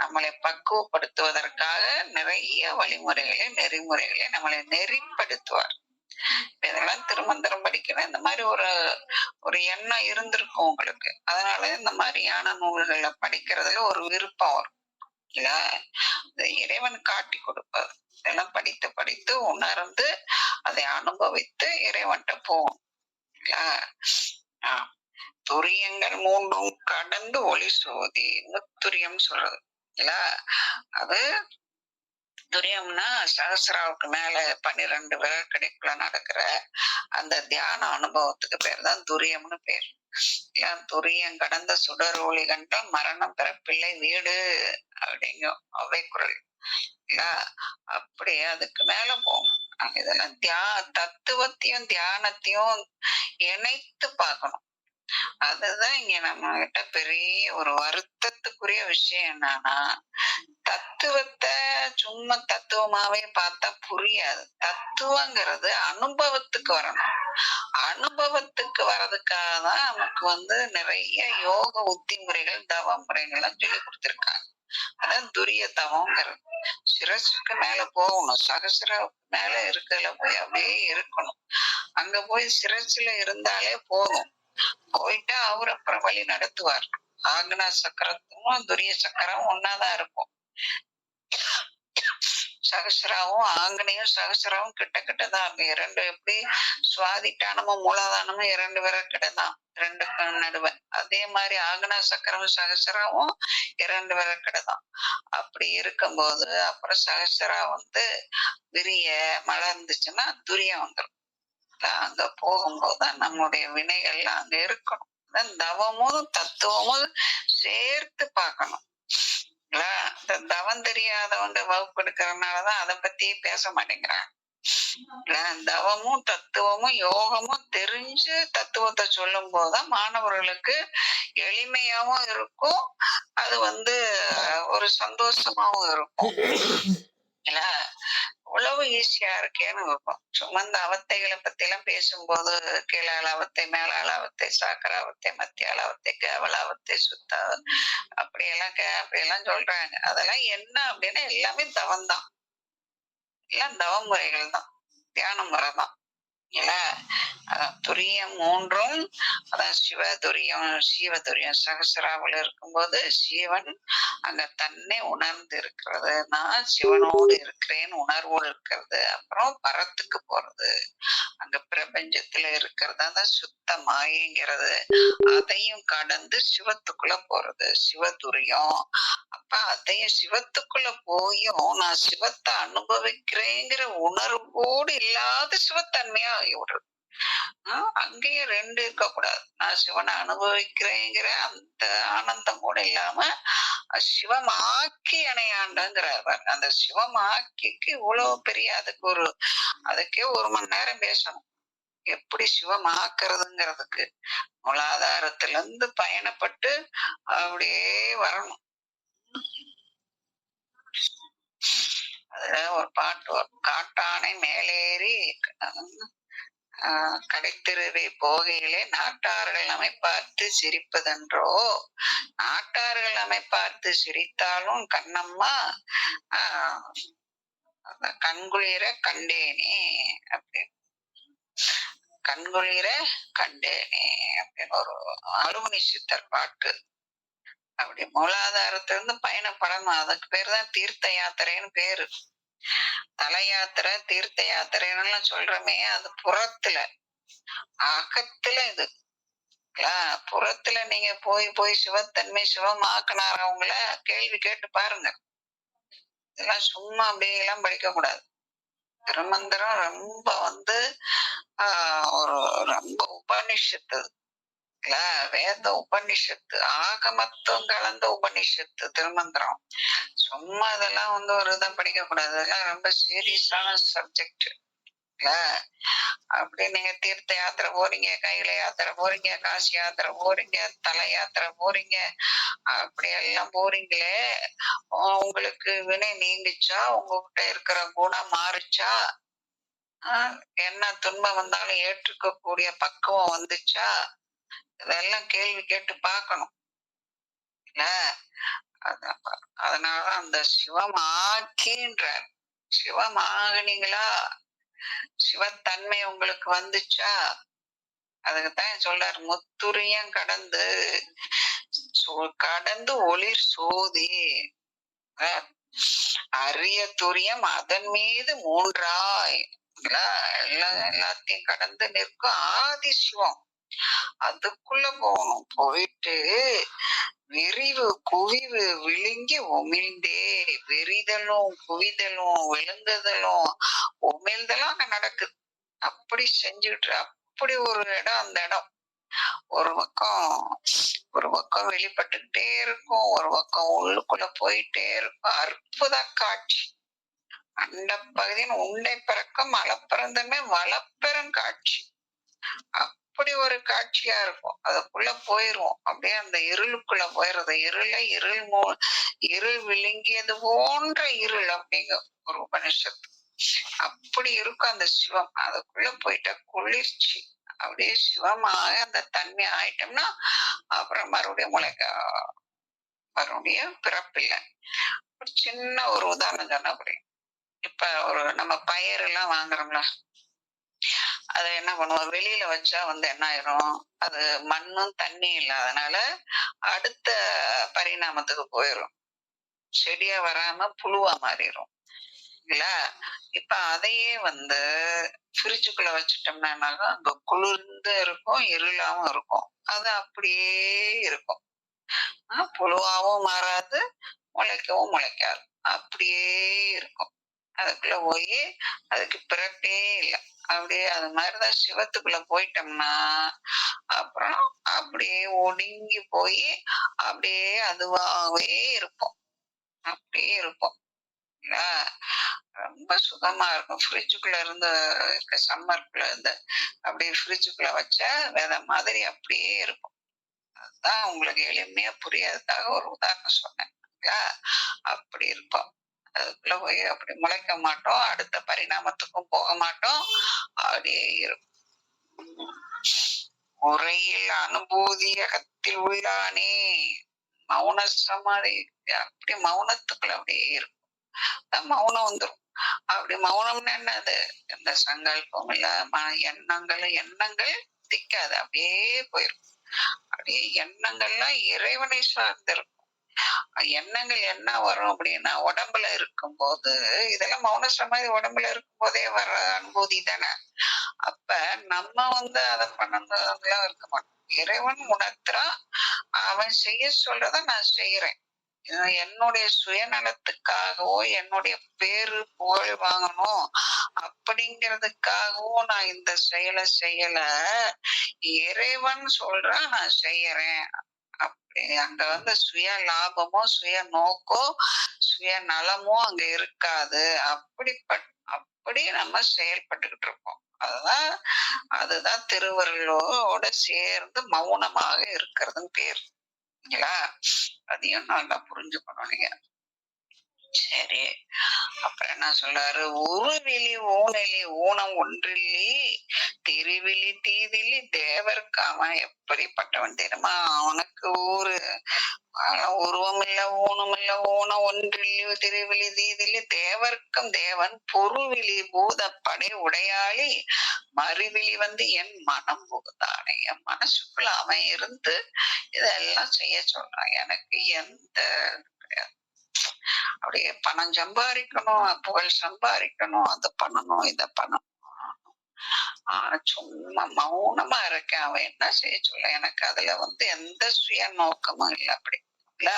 நம்மளை பக்குவப்படுத்துவதற்காக நிறைய வழிமுறைகளை நெறிமுறைகளை நம்மளை நெறிப்படுத்துவார். இதெல்லாம் திருமந்திரம் படிக்கணும், இந்த மாதிரி ஒரு எண்ணம் இருந்திருக்கும் உங்களுக்கு. அதனால இந்த மாதிரியான நூல்களை படிக்கிறதுல ஒரு விருப்பம் வரும் இல்ல. இறைவன் காட்டி கொடுப்பார். இதெல்லாம் படித்து படித்து உணர்ந்து அதை அனுபவித்து இறைவன்கிட்ட போகும். துரியங்கள் மூன்றும் கடந்து ஒளி சோதி முத்துரியம் சொல்றது இல்ல. அது துரியம்னா சகசிராவுக்கு மேல 12 விரற்கடைக்குள்ள நடக்கிற அந்த தியான அனுபவத்துக்கு பேர் தான் துரியம்னு பேர். துரியம் கடந்த சுடர் ஒளி கண்டால் மரணம் பிறப்பில்லை வீடு அப்படிங்கும் அவை குரல். அப்படி அதுக்கு மேல போகும். இதெல்லாம் தத்துவத்தையும் தியானத்தையும் இணைத்து பார்க்கணும். அதுதான் இங்க நம்ம கிட்ட பெரிய ஒரு வருத்தத்துக்குரிய விஷயம். என்னன்னா தத்துவத்தை சும்மா தத்துவமாவே பார்த்தா புரியாது. தத்துவங்கிறது அனுபவத்துக்கு வரணும். அனுபவத்துக்கு வர்றதுக்காக தான் நமக்கு வந்து நிறைய யோக உத்தி முறைகள் தவ முறைகள்லாம் சொல்லி கொடுத்திருக்காங்க. அதான் துரிய தவங்கிறது. சிரசுக்கு மேல போகணும், சகசிராவுக்கு மேல இருக்கல போய் அப்படியே இருக்கணும். அங்க போய் சிரசுல இருந்தாலே போதும். போயிட்டா அவர் அப்புறம் வழி நடத்துவார். ஆக்னா சக்கரத்தும் துரிய சக்கரம் ஒன்னாதான் இருக்கும். சகசிராவும் ஆங்கனையும் சகசிராவும் கிட்ட கிட்டதான். இரண்டு எப்படி சுவாதிட்டானமும் மூலாதானமும் 2 விரற்கிடதான், 2 நடுவன். அதே மாதிரி ஆகனா சக்கரமும் சகசிராவும் 2 விரற்கிடதான். அப்படி இருக்கும்போது அப்புறம் சகசிரா வந்து விரிய மலர்ந்துச்சுன்னா துரியம் வந்துடும். அங்க போகும்போதுதான் நம்முடைய வினைகள்லாம் அங்க இருக்கணும். தவமும் தத்துவமும் சேர்த்து பார்க்கணும். இந்த தவம் தெரியாதவங்க வகுப்பு எடுக்கிறதுனாலதான் அதை பத்தி பேச மாட்டேங்கிறாங்க. தவமும் தத்துவமும் யோகமும் தெரிஞ்சு தத்துவத்தை சொல்லும் போதுதான் மாணவர்களுக்கு எளிமையாவும் இருக்கும், அது வந்து ஒரு சந்தோஷமாவும் இருக்கும் இல்ல. அவ்வளவு ஈஸியா இருக்கேன்னு இருக்கும். சும்மா இந்த அவத்தைகளை பத்தி எல்லாம் பேசும்போது கீழாள அவத்தை, மேலாள அவத்தை, சாக்கர அவத்தை, மத்தியாள அவத்தை, கேவல அவத்தை, சுத்த அப்படியெல்லாம் சொல்றாங்க. அதெல்லாம் என்ன அப்படின்னா எல்லாமே தவம்தான். எல்லாம் தவ முறைகள் தான், தியான முறை தான். இல்ல துரியம் மூன்றும், அதான் சிவதுரியம் சீவதுரியம் சகசிராவில் இருக்கும்போது சிவன் அங்க தன்னை உணர்ந்து இருக்கிறது, நான் சிவனோடு இருக்கிறேன் உணர்வோடு இருக்கிறது. அப்புறம் பரத்துக்கு போறது, அங்க பிரபஞ்சத்துல இருக்கிறது, அதான் சுத்த மாயங்கிறது. அதையும் கடந்து சிவத்துக்குள்ள போறது சிவதுரியம். அப்ப அதையும் சிவத்துக்குள்ள போயும் நான் சிவத்தை அனுபவிக்கிறேங்கிற உணர்வோடு இல்லாத சிவத்தன்மையா விடுறது. அங்கேயும் ரெண்டு இருக்க கூடாது. நான் சிவனை அனுபவிக்கிறேங்கிற அந்த ஆனந்தம் கூட இல்லாம சிவமாக்கி இணையாண்டங்கிறார். அந்த சிவமாக்கிக்கு இவ்வளவு பெரிய அதுக்கே 1 மணி நேரம் பேசணும். எப்படி சிவமாக்குறதுங்கிறதுக்கு மூலாதாரத்துல இருந்து பயணப்பட்டு அப்படியே வரணும். அதுல ஒரு பாட்டு வரும், காட்டானை மேலேறி கடைத்தெருவை போகையிலே நாட்டார்கள் நம்மை பார்த்து சிரிப்பதென்றோ, நாட்டார்கள் நம்மை பார்த்து சிரித்தாலும் கண்ணம்மா கண்குளிர கண்டேனே அப்படின்னு, கண்குளிர கண்டேனே அப்படின்னு ஒரு அருமணி சித்தர் பாட்டு. அப்படி மூலாதாரத்திலிருந்து பயணப்படணும். அதுக்கு பேரு தான் தீர்த்த யாத்திரைன்னு பேரு. தல யாத்திரை தீர்த்த யாத்திரைன்னு சொல்றோமே, அது புறத்துல. அகத்துல இது புறத்துல நீங்க போய் சிவத்தன்மை சிவமாக்குனார் அவங்கள கேள்வி கேட்டு பாருங்க. இதெல்லாம் சும்மா அப்படியெல்லாம் படிக்க கூடாது. திருமந்திரம் ரொம்ப ஒரு ரொம்ப உபனிஷத்து, வேத உபனிஷத்து, ஆகமத்துவம் கலந்த உபனிஷத்து திருமந்திரம். சும்மா இதெல்லாம் ஒரு இதை படிக்க கூடாது. அதெல்லாம் ரொம்ப சீரியஸான சப்ஜெக்ட். அப்படி நீங்க தீர்த்த யாத்திரை போறீங்க, கையில யாத்திரை போறீங்க, காசி யாத்திரை போறீங்க, தலை யாத்திரை போறீங்க, அப்படி எல்லாம் போறீங்களே, உங்களுக்கு வினை நீங்கிச்சா, உங்ககிட்ட இருக்கிற குணம் மாறுச்சா, என்ன துன்பம் வந்தாலும் ஏற்றுக்கக்கூடிய பக்குவம் வந்துச்சா, இதெல்லாம் கேள்வி கேட்டு பார்க்கணும். இல்ல அதனால அந்த சிவமாக்கின்ற சிவமாகினீங்களா, சிவத்தன்மை உங்களுக்கு வந்துச்சா, அதுக்குத்தான் சொல்றாரு முத்துரியம் கடந்து கடந்து ஒளிர் சோதி அரிய துரியம் அதன் மீது மூன்றாய், எல்லாத்தையும் கடந்து நிற்கும் ஆதி சிவம். அதுக்குள்ள போகணும். போயிட்டு விரிவு குவிவு விழுங்கி உமிழ்ந்தே, விரிதலும் குவிதலும் விழுங்குதலும் உமிழ்தலும் அங்க நடக்குது. அப்படி செஞ்சுட்டு அப்படி ஒரு இடம் அந்த இடம். ஒரு பக்கம் வெளிப்பட்டுக்கிட்டே இருக்கும், ஒரு பக்கம் உள்ளுக்குள்ள போயிட்டே இருக்கும். அற்புத காட்சி. அண்ட பகுதியின் உண்டை பிறக்கம் அளப்பிறந்தமே வளப்பெரும் காட்சி. அப்படி ஒரு காட்சியா இருக்கும். அதுக்குள்ள போயிருவோம். அப்படியே அந்த இருளுக்குள்ள போயிடுறது. இருள் விழுங்கியது போன்ற இருள் அப்படிங்க ஒரு உபனிஷத்து. அப்படி இருக்கும் அந்த சிவம். அதுக்குள்ள போயிட்ட குளிர்ச்சி. அப்படியே சிவமாக அந்த தன்மை ஆயிட்டோம்னா அப்புறம் மறுபடியும் பிறப்பில்லை. ஒரு சின்ன ஒரு உதாரணம் சொன்ன புரியும். இப்ப நம்ம பயிர் எல்லாம் வாங்குறோம்ல, அதை என்ன பண்ணுவோம், வெளியில வச்சா என்ன ஆயிரும், அது மண்ணும் தண்ணி இல்லாதனால அடுத்த பரிணாமத்துக்கு போயிடும். செடியா வராம புழுவா மாறிடும் இல்ல. இப்ப அதையே ஃப்ரிட்ஜுக்குள்ள வச்சுட்டோம்னா அங்க குளிர்ந்து இருக்கும், இருளாவும் இருக்கும். அது அப்படியே இருக்கும். புழுவாவும் மாறாது, முளைக்கவும் முளைக்காது, அப்படியே இருக்கும். அதுக்குள்ள போய் அதுக்கு பிறப்பே இல்லை. அப்படியே அது மாதிரிதான் சிவத்துக்குள்ள போயிட்டோம்னா அப்புறம் அப்படியே ஒடுங்கி போய் அப்படியே அதுவாகவே இருப்போம். அப்படியே இருப்போம். ரொம்ப சுகமா இருக்கும். ஃப்ரிட்ஜுக்குள்ள சம்மருக்குள்ள அப்படியே ஃப்ரிட்ஜுக்குள்ள வச்சா வேற மாதிரி அப்படியே இருக்கும். அதுதான் உங்களுக்கு எளிமையா புரியாததுக்காக ஒரு உதாரணம் சொன்னேன். அப்படி இருப்போம். அதுக்குள்ள போய் அப்படி முளைக்க மாட்டோம், அடுத்த பரிணாமத்துக்கும் போக மாட்டோம். அப்படியே இருக்கும். உரையில் அனுபூதி அகத்தில் உள்ளானே, மௌன சமாதி. அப்படி மௌனத்துக்குள்ள அப்படியே இருக்கும். மௌனம் வந்துரும். அப்படி மௌனம்னு என்னது? எந்த சங்கல்பம் இல்ல, எண்ணங்கள் எண்ணங்கள் திக்காது, அப்படியே போயிரும். அப்படியே எண்ணங்கள்லாம் இறைவனை சார்ந்திருக்கும். எண்ணங்கள் என்ன வரும் அப்படின்னா, உடம்புல இருக்கும்போது, இதெல்லாம் மௌன சமாதி உடம்புல இருக்கும் போதே வர அனுபூதி தானே. அப்ப நம்ம அத பண்ணணும்லாம் இருக்க மாட்டோம். இறைவன் உணர்த்துறான், அவன் செய்ய சொல்றத நான் செய்யறேன். என்னுடைய சுயநலத்துக்காகவோ, என்னுடைய பேரு புகழ் வாங்கணும் அப்படிங்கிறதுக்காகவோ நான் இந்த செயலை செய்யல. இறைவன் சொல்றான், நான் செய்யறேன். அப்படி அங்க சுய லாபமோ, சுய நோக்கோ, சுய நலமோ அங்க இருக்காது. அப்படி நம்ம செயல்பட்டுக்கிட்டு இருக்கோம். அதுதான் திருவருளோட சேர்ந்து மௌனமாக இருக்கிறதுன்னு பேர். அதையும் நல்லா புரிஞ்சுக்கணும் நீங்க. சரி, அப்புறம் என்ன சொல்றாரு? உருவிழி ஊனலி ஊனம் ஒன்றில்லி திருவிழி தீதிலி தேவருக்கு அவன் எப்படிப்பட்டவன் தெரியுமா? அவனுக்கு உருவம் இல்ல, ஊனம் இல்ல, ஊனம் ஒன்றில்லி திருவிழி தீதிலி தேவர்க்கும் தேவன் பொருவிழி பூதப்படை உடையாளி மறுவிழி என் மனம் புகுந்தானே. என் மனசுக்குள்ள அவன் இருந்து இதெல்லாம் செய்ய சொல்றான். எனக்கு எந்த அப்படியே பணம் சம்பாதிக்கணும், புகழ் சம்பாதிக்கணும், அதை பண்ணணும், இதை பண்ணணும். சும்மா மௌனமா இருக்கேன். அவன் என்ன செய்ய சொல்ல, எனக்கு அதுல எந்த சுய நோக்கமும் இல்லை. அப்படி இல்ல,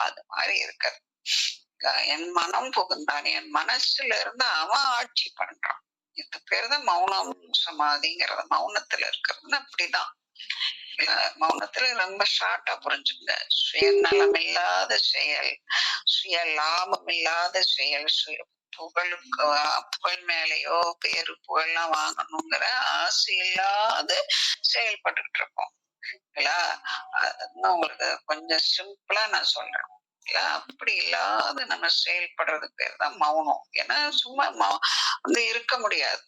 அது மாதிரி இருக்காது. என் மனம் புகுந்தான், என் மனசுல இருந்து அவன் ஆட்சி பண்றான். இது பேருதான் மௌனம் சமாதிங்கிறது. மௌனத்துல இருக்கிறதுன்னு அப்படிதான். மௌனத்துல ரொம்ப ஷார்ட்டா புரிஞ்சுங்க. சுயநலம் இல்லாத செயல், சுய லாபம் இல்லாத செயல், புகழ் மேலேயோ பேரு புகழ்லாம் வாங்கணுங்கிற ஆசை இல்லாத செயல்பட்டுக்கிட்டு இருக்கோம். உங்களுக்கு கொஞ்சம் சிம்பிளா நான் சொல்றேன். அப்படி இல்லாத நம்ம செயல்படுறது பேர் தான் மௌனம். ஏன்னா சும்மா இருக்க முடியாது,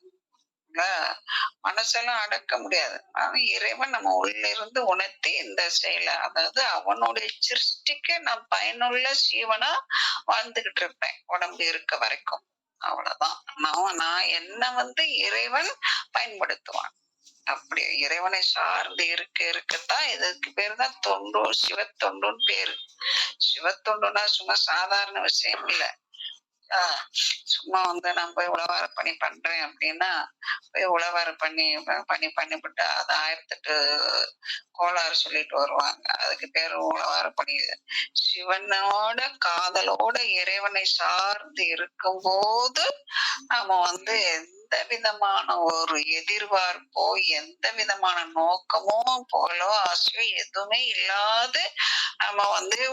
மனசெல்லாம் அடக்க முடியாது. ஆனா இறைவன் நம்ம உள்ள இருந்து உணர்த்தி இந்த செயலை, அதாவது அவனுடைய சிருஷ்டிக்கு நான் பயனுள்ள சீவனா வாழ்ந்துகிட்டு இருப்பேன் உடம்பு இருக்க வரைக்கும். அவ்வளவுதான். நான் என்ன இறைவன் பயன்படுத்துவான். அப்படி இறைவனை சார்ந்து இருக்கத்தான் இதுக்கு பேரு தான் தொண்டோர் சிவத்தொண்டுன்னு பேரு. சிவத்தொண்டுனா சும்மா சாதாரண விஷயம் இல்ல. சும்மா நான் போய் உழவார பணி பண்றேன் அப்படின்னா, போய் உழவார பண்ணிவிட்டு அது 1008 கோளாறு சொல்லிட்டு வருவாங்க. அதுக்கு பேரு உழவார பணி. சிவனோட காதலோட இறைவனை சார்ந்து இருக்கும் போது நாம எந்த விதமான ஒரு எதிர்பார்ப்போ, எந்த விதமான நோக்கமோ, புகழோ, ஆசையோ எதுவுமே இல்லாத நம்ம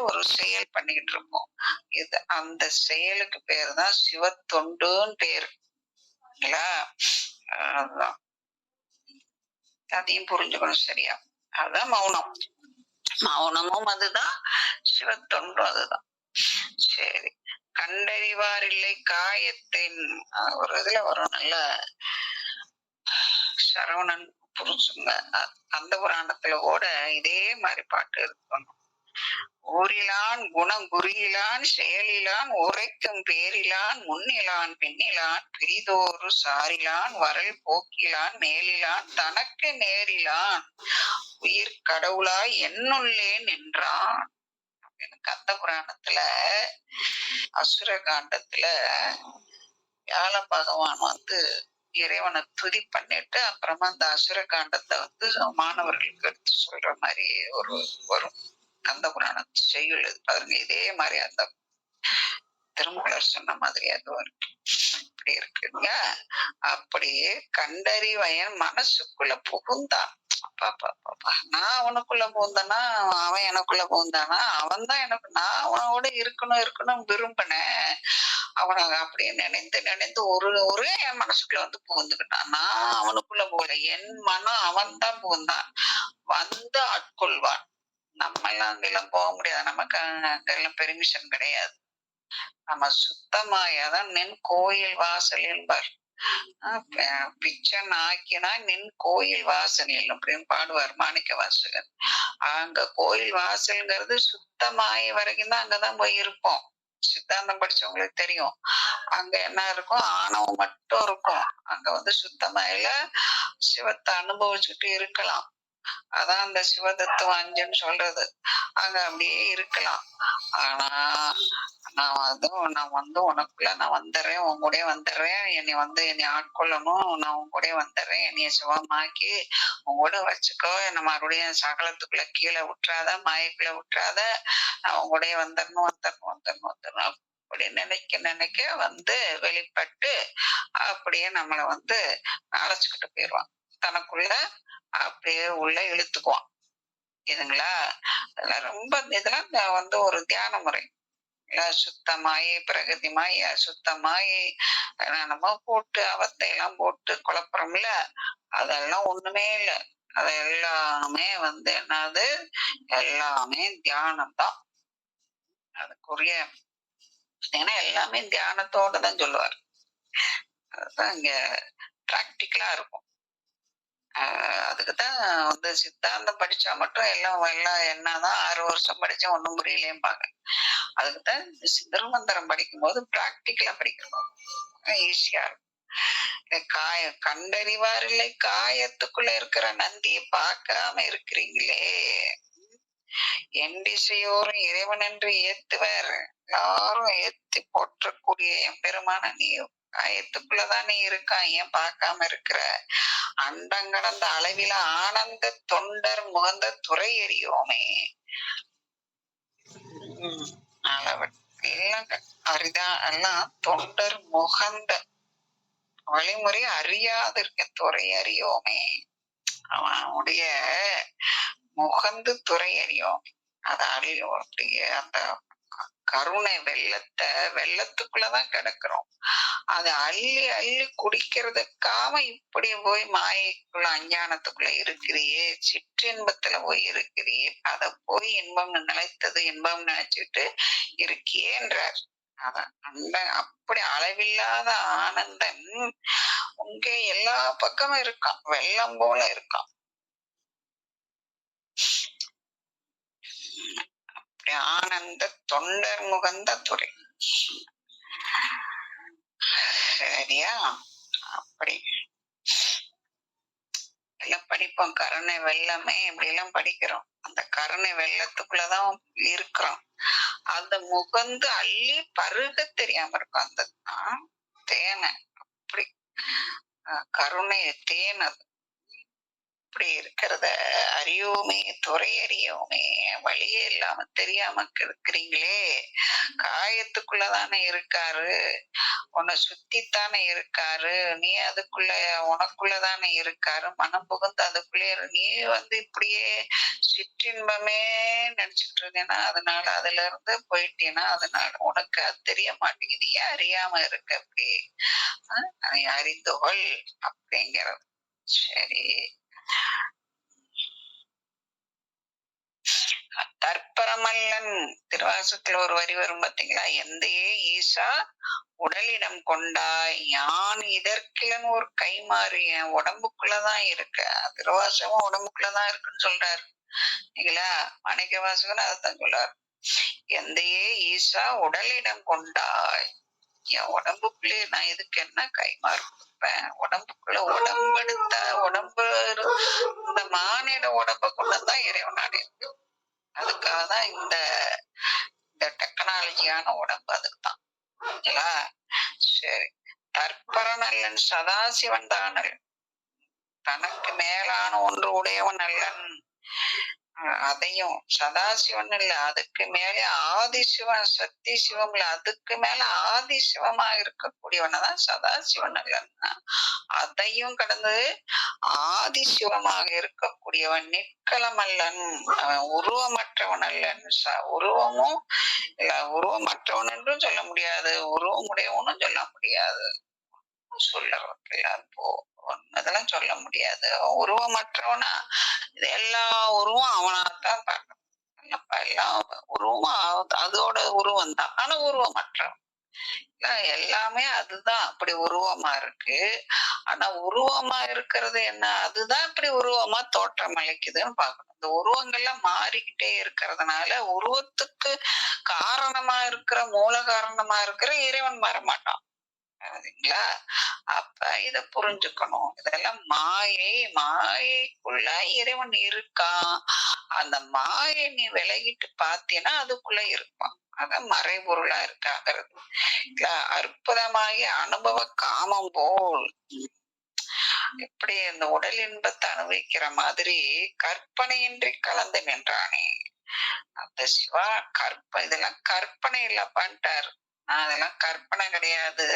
ஒரு செயல் பண்ணிக்கிட்டு இருக்கோம். அந்த செயலுக்கு பேரு தான் சிவத்தொண்டுன்னு பேரு. அதையும் புரிஞ்சுக்கணும் சரியா. அதுதான் மௌனம். மௌனமும் அதுதான், சிவத்தொண்டும் அதுதான். சரி, கண்டறிவார் இல்லை காயத்தின் ஒரு இதுல வரும், நல்ல சரவணன் புரிஞ்சுங்க. அந்த புராணத்துல கூட இதே மாதிரி பாட்டு இருக்கணும். ஊரிலான் குணம் குறியிலான் செயலிலான் உரைக்கும் பேரிலான் முன்னிலான் பின்னிலான் பிரிதோறு சாரிலான் வரல் போக்கிலான் மேலிலான் தனக்கு நேரிலான் உயிர் கடவுளாய் என்னுள்ளே நின்றான். கந்த புராணத்துல அசுர காண்டத்துல வியாழ பகவான் இறைவனை துதி பண்ணிட்டு அப்புறமா அந்த அசுர காண்டத்தை மாணவர்களுக்கு எடுத்து சொல்ற மாதிரி ஒரு வரும் கந்த புராணத்து செய்யுள். பாருங்க, இதே மாதிரி அந்த திருமூலர் சொன்ன மாதிரி அது வரும். இப்படி இருக்குங்க. அப்படியே கண்டறிவயன் மனசுக்குள்ள புகுந்தான். நான் அவனுக்குள்ள புகுந்தானா, அவன் எனக்குள்ள புகுந்தானா? அவன் தான் எனக்கு, நான் அவனோட இருக்கணும் விரும்பினேன். அவனை அப்படியே நினைந்து ஒரு என் மனசுக்குள்ள புகுந்துக்கிட்டான். நான் அவனுக்குள்ள போகல, என் மனம் அவன் தான் புகுந்தான். ஆட்கொள்வான். நம்ம எல்லாம் அங்கெல்லாம் போக முடியாது, நமக்கு அங்கெல்லாம் பெர்மிஷன் கிடையாது. நம்ம சுத்தமாயாதான் நின் கோயில் வாசல் என்பார். பிச்சன் ஆக்கினாய் நின் கோயில் வாசலில் அப்படின்னு பாடுவார் மாணிக்க வாசகர். அங்க கோயில் வாசல்ங்கிறது சுத்தமாய வரைக்கும் தான் அங்கதான் போய் இருப்போம். சித்தாந்தம் படிச்சவங்களுக்கு தெரியும். அங்க என்ன இருக்கும், ஆணவம் மட்டும் இருக்கும். அங்க வந்து சுத்தமாயில சிவத்தை அனுபவிச்சுட்டு இருக்கலாம். அதான் அந்த சிவதத்துவம் 5ன்னு சொல்றது. அங்க அப்படியே இருக்கலாம். ஆனா நான் வந்து உனக்குள்ள நான் வந்துடுறேன், உன் கூடயே வந்துடுறேன், என்னை ஆட்கொள்ளணும், நான் உன் கூடயே வந்துடுறேன், என்னைய சிவமாக்கி உன் கூட வச்சுக்கோ, என்னை மறுபடியும் சகலத்துக்குள்ள கீழே விட்டுறாத, மாயக்குள்ள விட்டுறாத, நான் உன் கூடயே வந்துடணும் அப்படி நினைக்க நினைக்க வந்து வெளிப்பட்டு அப்படியே நம்மளை வந்து அழைச்சுக்கிட்டு போயிடுவான். தனக்குள்ள அப்படியே உள்ள இழுத்துக்குவான். இதுங்களா, அதெல்லாம் ரொம்ப இதெல்லாம் வந்து ஒரு தியான முறை. சுத்தமாயி பிரகதிமாய் சுத்தமாயி நம்ம போட்டு அவத்தையெல்லாம் போட்டு குழப்பறோம்ல, அதெல்லாம் ஒண்ணுமே இல்லை. அது எல்லாமே வந்து என்னது, எல்லாமே தியானம் தான். அதுக்குரிய ஏன்னா எல்லாமே தியானத்தோட தான் சொல்லுவார். அதுதான் இங்க பிராக்டிக்கலா இருக்கும். அதுக்குதான் வந்து சித்தாந்தம் படிச்சா மட்டும் எல்லாம் என்னதான் 6 வருஷம் படிச்சா ஒண்ணும் புரியலையேம்பாங்க. அதுக்குதான் திருமந்திரம் படிக்கும் போது பிராக்டிக்கலா படிக்கணும், ஈஸியா இருக்கும். கண்டறிவார் இல்லை காயத்துக்குள்ள இருக்கிற நந்தியை பார்க்காம இருக்கிறீங்களே, என் திசையோரும் இறைவன் என்று ஏத்துவார், எல்லாரும் ஏத்தி போற்றக்கூடிய எம்பெருமான நீ காயத்துக்குள்ளதானே இருக்கான், ஏன் பார்க்காம இருக்கிற? அண்டங்கடந்த அளவில ஆனந்த தொண்டர் முகந்த துறை எறியோமே. அரிதா எல்லாம் தொண்டர் முகந்த வழிமுறை அறியாது இருக்க துறை அறியோமே. அவனுடைய முகந்து துறை அறியோம். அது அறியும். அப்படியே அந்த கருணை வெள்ளத்துக்குள்ளதான் கிடக்குறோம். அதை அள்ளி அள்ளி குடிக்கிறதுக்காக இப்படி போய் மாயைக்குள்ள அஞ்ஞானத்துக்குள்ள இருக்கிறியே, சிற்றின்பத்துல போய் இருக்கிறியே, அத போய் இன்பம் நிலைத்தது இன்பம் நினைச்சிட்டு இருக்கியேன்றார். அந்த அப்படி அளவில்லாத ஆனந்தன் உங்க எல்லா பக்கமும் இருக்கான், வெள்ளம் போல இருக்கான். ஆனந்த தொண்டர் முகந்த துறை. சரியா? அப்படி எல்லாம் படிப்போம். கருணை வெள்ளமே இப்படி எல்லாம் படிக்கிறோம். அந்த கருணை வெள்ளத்துக்குள்ளதான் இருக்கிறோம். அந்த முகந்து அள்ளி பருக தெரியாம இருக்கும். அந்த தேனை அப்படி கருணை தேன் அது அப்படி இருக்கிறத அறியோமே, துறை அறியோமே, வழியே இல்லாம தெரியாம இருக்கிறீங்களே. காயத்துக்குள்ளதானே இருக்காரு, உன்னை சுத்தித்தானே இருக்காரு, நீ அதுக்குள்ள உனக்குள்ளதானே இருக்காரு, மனம் புகுந்து அதுக்குள்ளே நீ வந்து இப்படியே சிற்றின்பமே நினைச்சிட்டு இருந்தேன்னா அதனால அதுல இருந்து போயிட்டீன்னா அதனால உனக்கு அது தெரிய மாட்டேங்குது. ஏன் அறியாம இருக்க? அப்படி அறிந்துகொள் அப்படிங்கிறது. சரி, தற்பரமல்லன் திருவாசத்துல ஒரு வரி வரும் பாத்தீங்களா, எந்தையே ஈசா உடலிடம் கொண்டாய் யான் இதற்கிலன் ஒரு கைமாறு என் உடம்புக்குள்ளதான் இருக்க. திருவாசகம் உடம்புக்குள்ளதான் இருக்குன்னு சொல்றாரு இல்லைங்களா. மாணிக்க வாசகன் அதைத்தான் சொல்றாரு. எந்தையே ஈசா உடலிடம் கொண்டாய், என் உடம்புக்குள்ளே நான் இதுக்கு என்ன கைமாறு கொடுப்பேன்? உடம்புக்குள்ள உடம்பெடுத்த உடம்பு இந்த மானிட உடம்பை கொண்டதான் இறைவனாடி இருக்கு. அதுக்காக தான் இந்த டெக்னாலஜியான உடம்பு அதுக்குதான். சரி, தற்பரனல்லன் சதாசிவன் தானல், தனக்கு மேலான ஒன்று உடையவன் அல்லன். அதையும் சதாசிவன் இல்ல, அதுக்கு மேல ஆதிசிவன், சக்தி சிவம் இல்ல, அதுக்கு மேல ஆதிசிவமா இருக்கக்கூடியவனதான் சதாசிவன் அல்லன்னா. அதையும் கடந்து ஆதிசிவமாக இருக்கக்கூடியவன் நிற்களம் அல்லன், அவன் உருவமற்றவன் அல்லன். உருவமும் இல்ல, உருவமற்றவன் என்றும் சொல்ல முடியாது, உருவம் உடையவனும் சொல்ல முடியாது. அதெல்லாம் சொல்ல முடியாது. உருவமற்றவனா இது எல்லா உருவம் அவனாத்தான் பார்க்கணும். எல்லாம் உருவமா அதோட உருவம் தான், ஆனா உருவமற்ற எல்லாமே அதுதான் அப்படி உருவமா இருக்கு. ஆனா உருவமா இருக்கிறது என்ன, அதுதான் இப்படி உருவமா தோற்றம் அளிக்குதுன்னு பார்க்கணும். இந்த உருவங்கள்லாம் மாறிக்கிட்டே இருக்கிறதுனால உருவத்துக்கு காரணமா இருக்கிற மூல காரணமா இருக்கிற இறைவன் மாறமாட்டான். சரிங்களா? அப்ப இத புரிஞ்சுக்கணும். இதெல்லாம் மாயை, மாயைக்குள்ள இறைவன் இருக்கான். அந்த மாயை நீ விலகிட்டு பார்த்தீன்னா அதுக்குள்ள இருப்பான். அதான் மறைபொருளா இருக்காங்கிறது. அற்புதமாகி அனுபவ காமம் போல் எப்படி இந்த உடல் இன்பத்தை அனுபவிக்கிற மாதிரி கற்பனையின்றி கலந்து நின்றானே அந்த சிவா. இதெல்லாம் கற்பனை இல்லப்பான்ட்டாரு. அதெல்லாம் கற்பனை கிடையாது.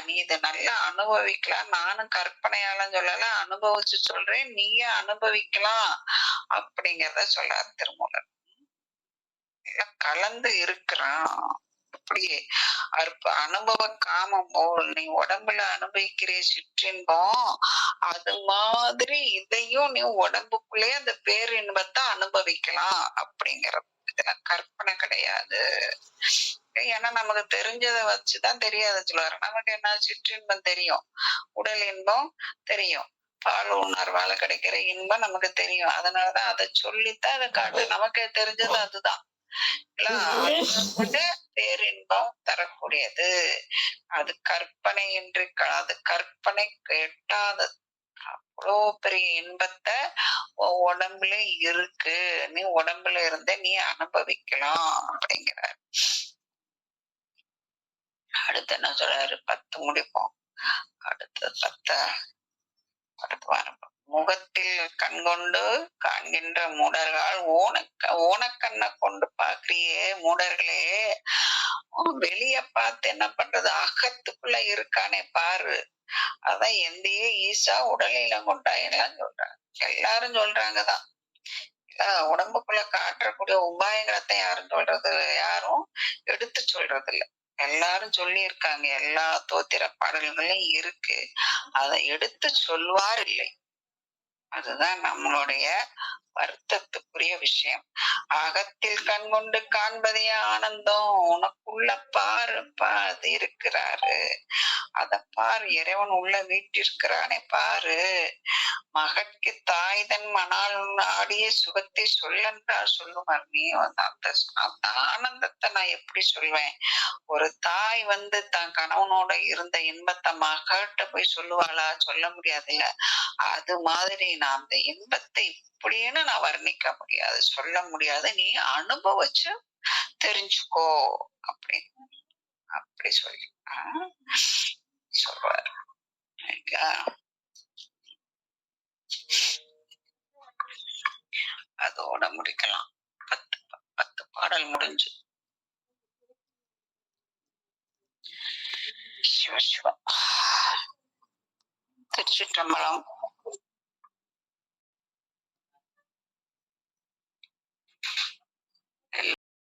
நீ இதை நல்லா அனுபவிக்கலாம். நானும் கற்பனையால சொல்லல, அனுபவிச்சு சொல்றேன், நீயே அனுபவிக்கலாம் அப்படிங்கிறத சொல்றாரு திருமூலர். கலந்து இருக்கிறான். அப்படியே அனுபவ காமம் போல் நீ உடம்புல அனுபவிக்கிற சிற்றின்பம், அது மாதிரி இதையும் நீ உடம்புக்குள்ளே அந்த பேரின்பத்தை அனுபவிக்கலாம் அப்படிங்கிறது. இதெல்லாம் கற்பனை கிடையாது. ஏன்னா நமக்கு தெரிஞ்சதை வச்சுதான் தெரியாத சொல்லுவாரு. நமக்கு என்ன சிற்றின்பம் தெரியும், உடல் இன்பம் தெரியும், பால் உணர்வால கிடைக்கிற இன்பம் நமக்கு தெரியும். அதனாலதான் அதை சொல்லித்தான் அதை காட்டு. நமக்கு தெரிஞ்சது அதுதான். பேரின்பம் தரக்கூடியது. அது கற்பனை என்று, அது கற்பனை எட்டாதது. அவ்வளோ பெரிய இன்பத்தை உடம்புல இருக்கு. நீ உடம்புல இருந்த நீ அனுபவிக்கலாம் அப்படிங்கிறார். அடுத்து என்ன சொல்றாரு? 10 முடிப்போம். அடுத்து 10 முகத்தில் கண்கொண்டு காண்கின்ற மூடர்கள் ஓனக்கண்ணை கொண்டு பாக்குறியே மூடர்களே, வெளிய பார்த்து என்ன பண்றது, அகத்துக்குள்ள இருக்கானே பாரு. அதான் எந்தையே ஈசா உடலில கொண்டாயெல்லாம் சொல்றாங்க. எல்லாரும் சொல்றாங்கதான். உடம்புக்குள்ள காட்டக்கூடிய உபாயங்களை யாரும் சொல்றது, யாரும் எடுத்து சொல்றது இல்ல. எல்லாரும் சொல்லி இருக்காங்க. எல்லா தோத்திர பாடல்களையும் இருக்கு. அதை எடுத்து சொல்வார் இல்லை. அதுதான் நம்மளுடைய வருத்தத்துக்குரிய விஷயம். அகத்தில் கண் கொண்டு காண்பதே ஆனந்தம். உனக்குள்ள பாருப்பா, அது இருக்கிறாரு. அத பாரு, இறைவன் உள்ள வீட்டிருக்கிறானே பாரு. மகற்கு தாய்தன் மணால் ஆடிய சுகத்தை சொல்லன்றா சொல்லுவார். நீ அந்த ஆனந்தத்தை நான் எப்படி சொல்வேன்? ஒரு தாய் தன் கணவனோட இருந்த இன்பத்தை மகட்ட போய் சொல்லுவாளா? சொல்ல முடியாதுல்ல. அது மாதிரி நான் அந்த இன்பத்தை இப்படின்னு நான் வர்ணிக்க முடியாது, சொல்ல முடியாது. நீ அனுபவிச்சு தெரிஞ்சுக்கோ அப்படின்னு அப்படி சொல்லி சொல்றாரு. அதோட முடிக்கலாம். 10 பாடல் முடிஞ்சு. சிவ சிவா. திருச்சிற்றம்பலம்.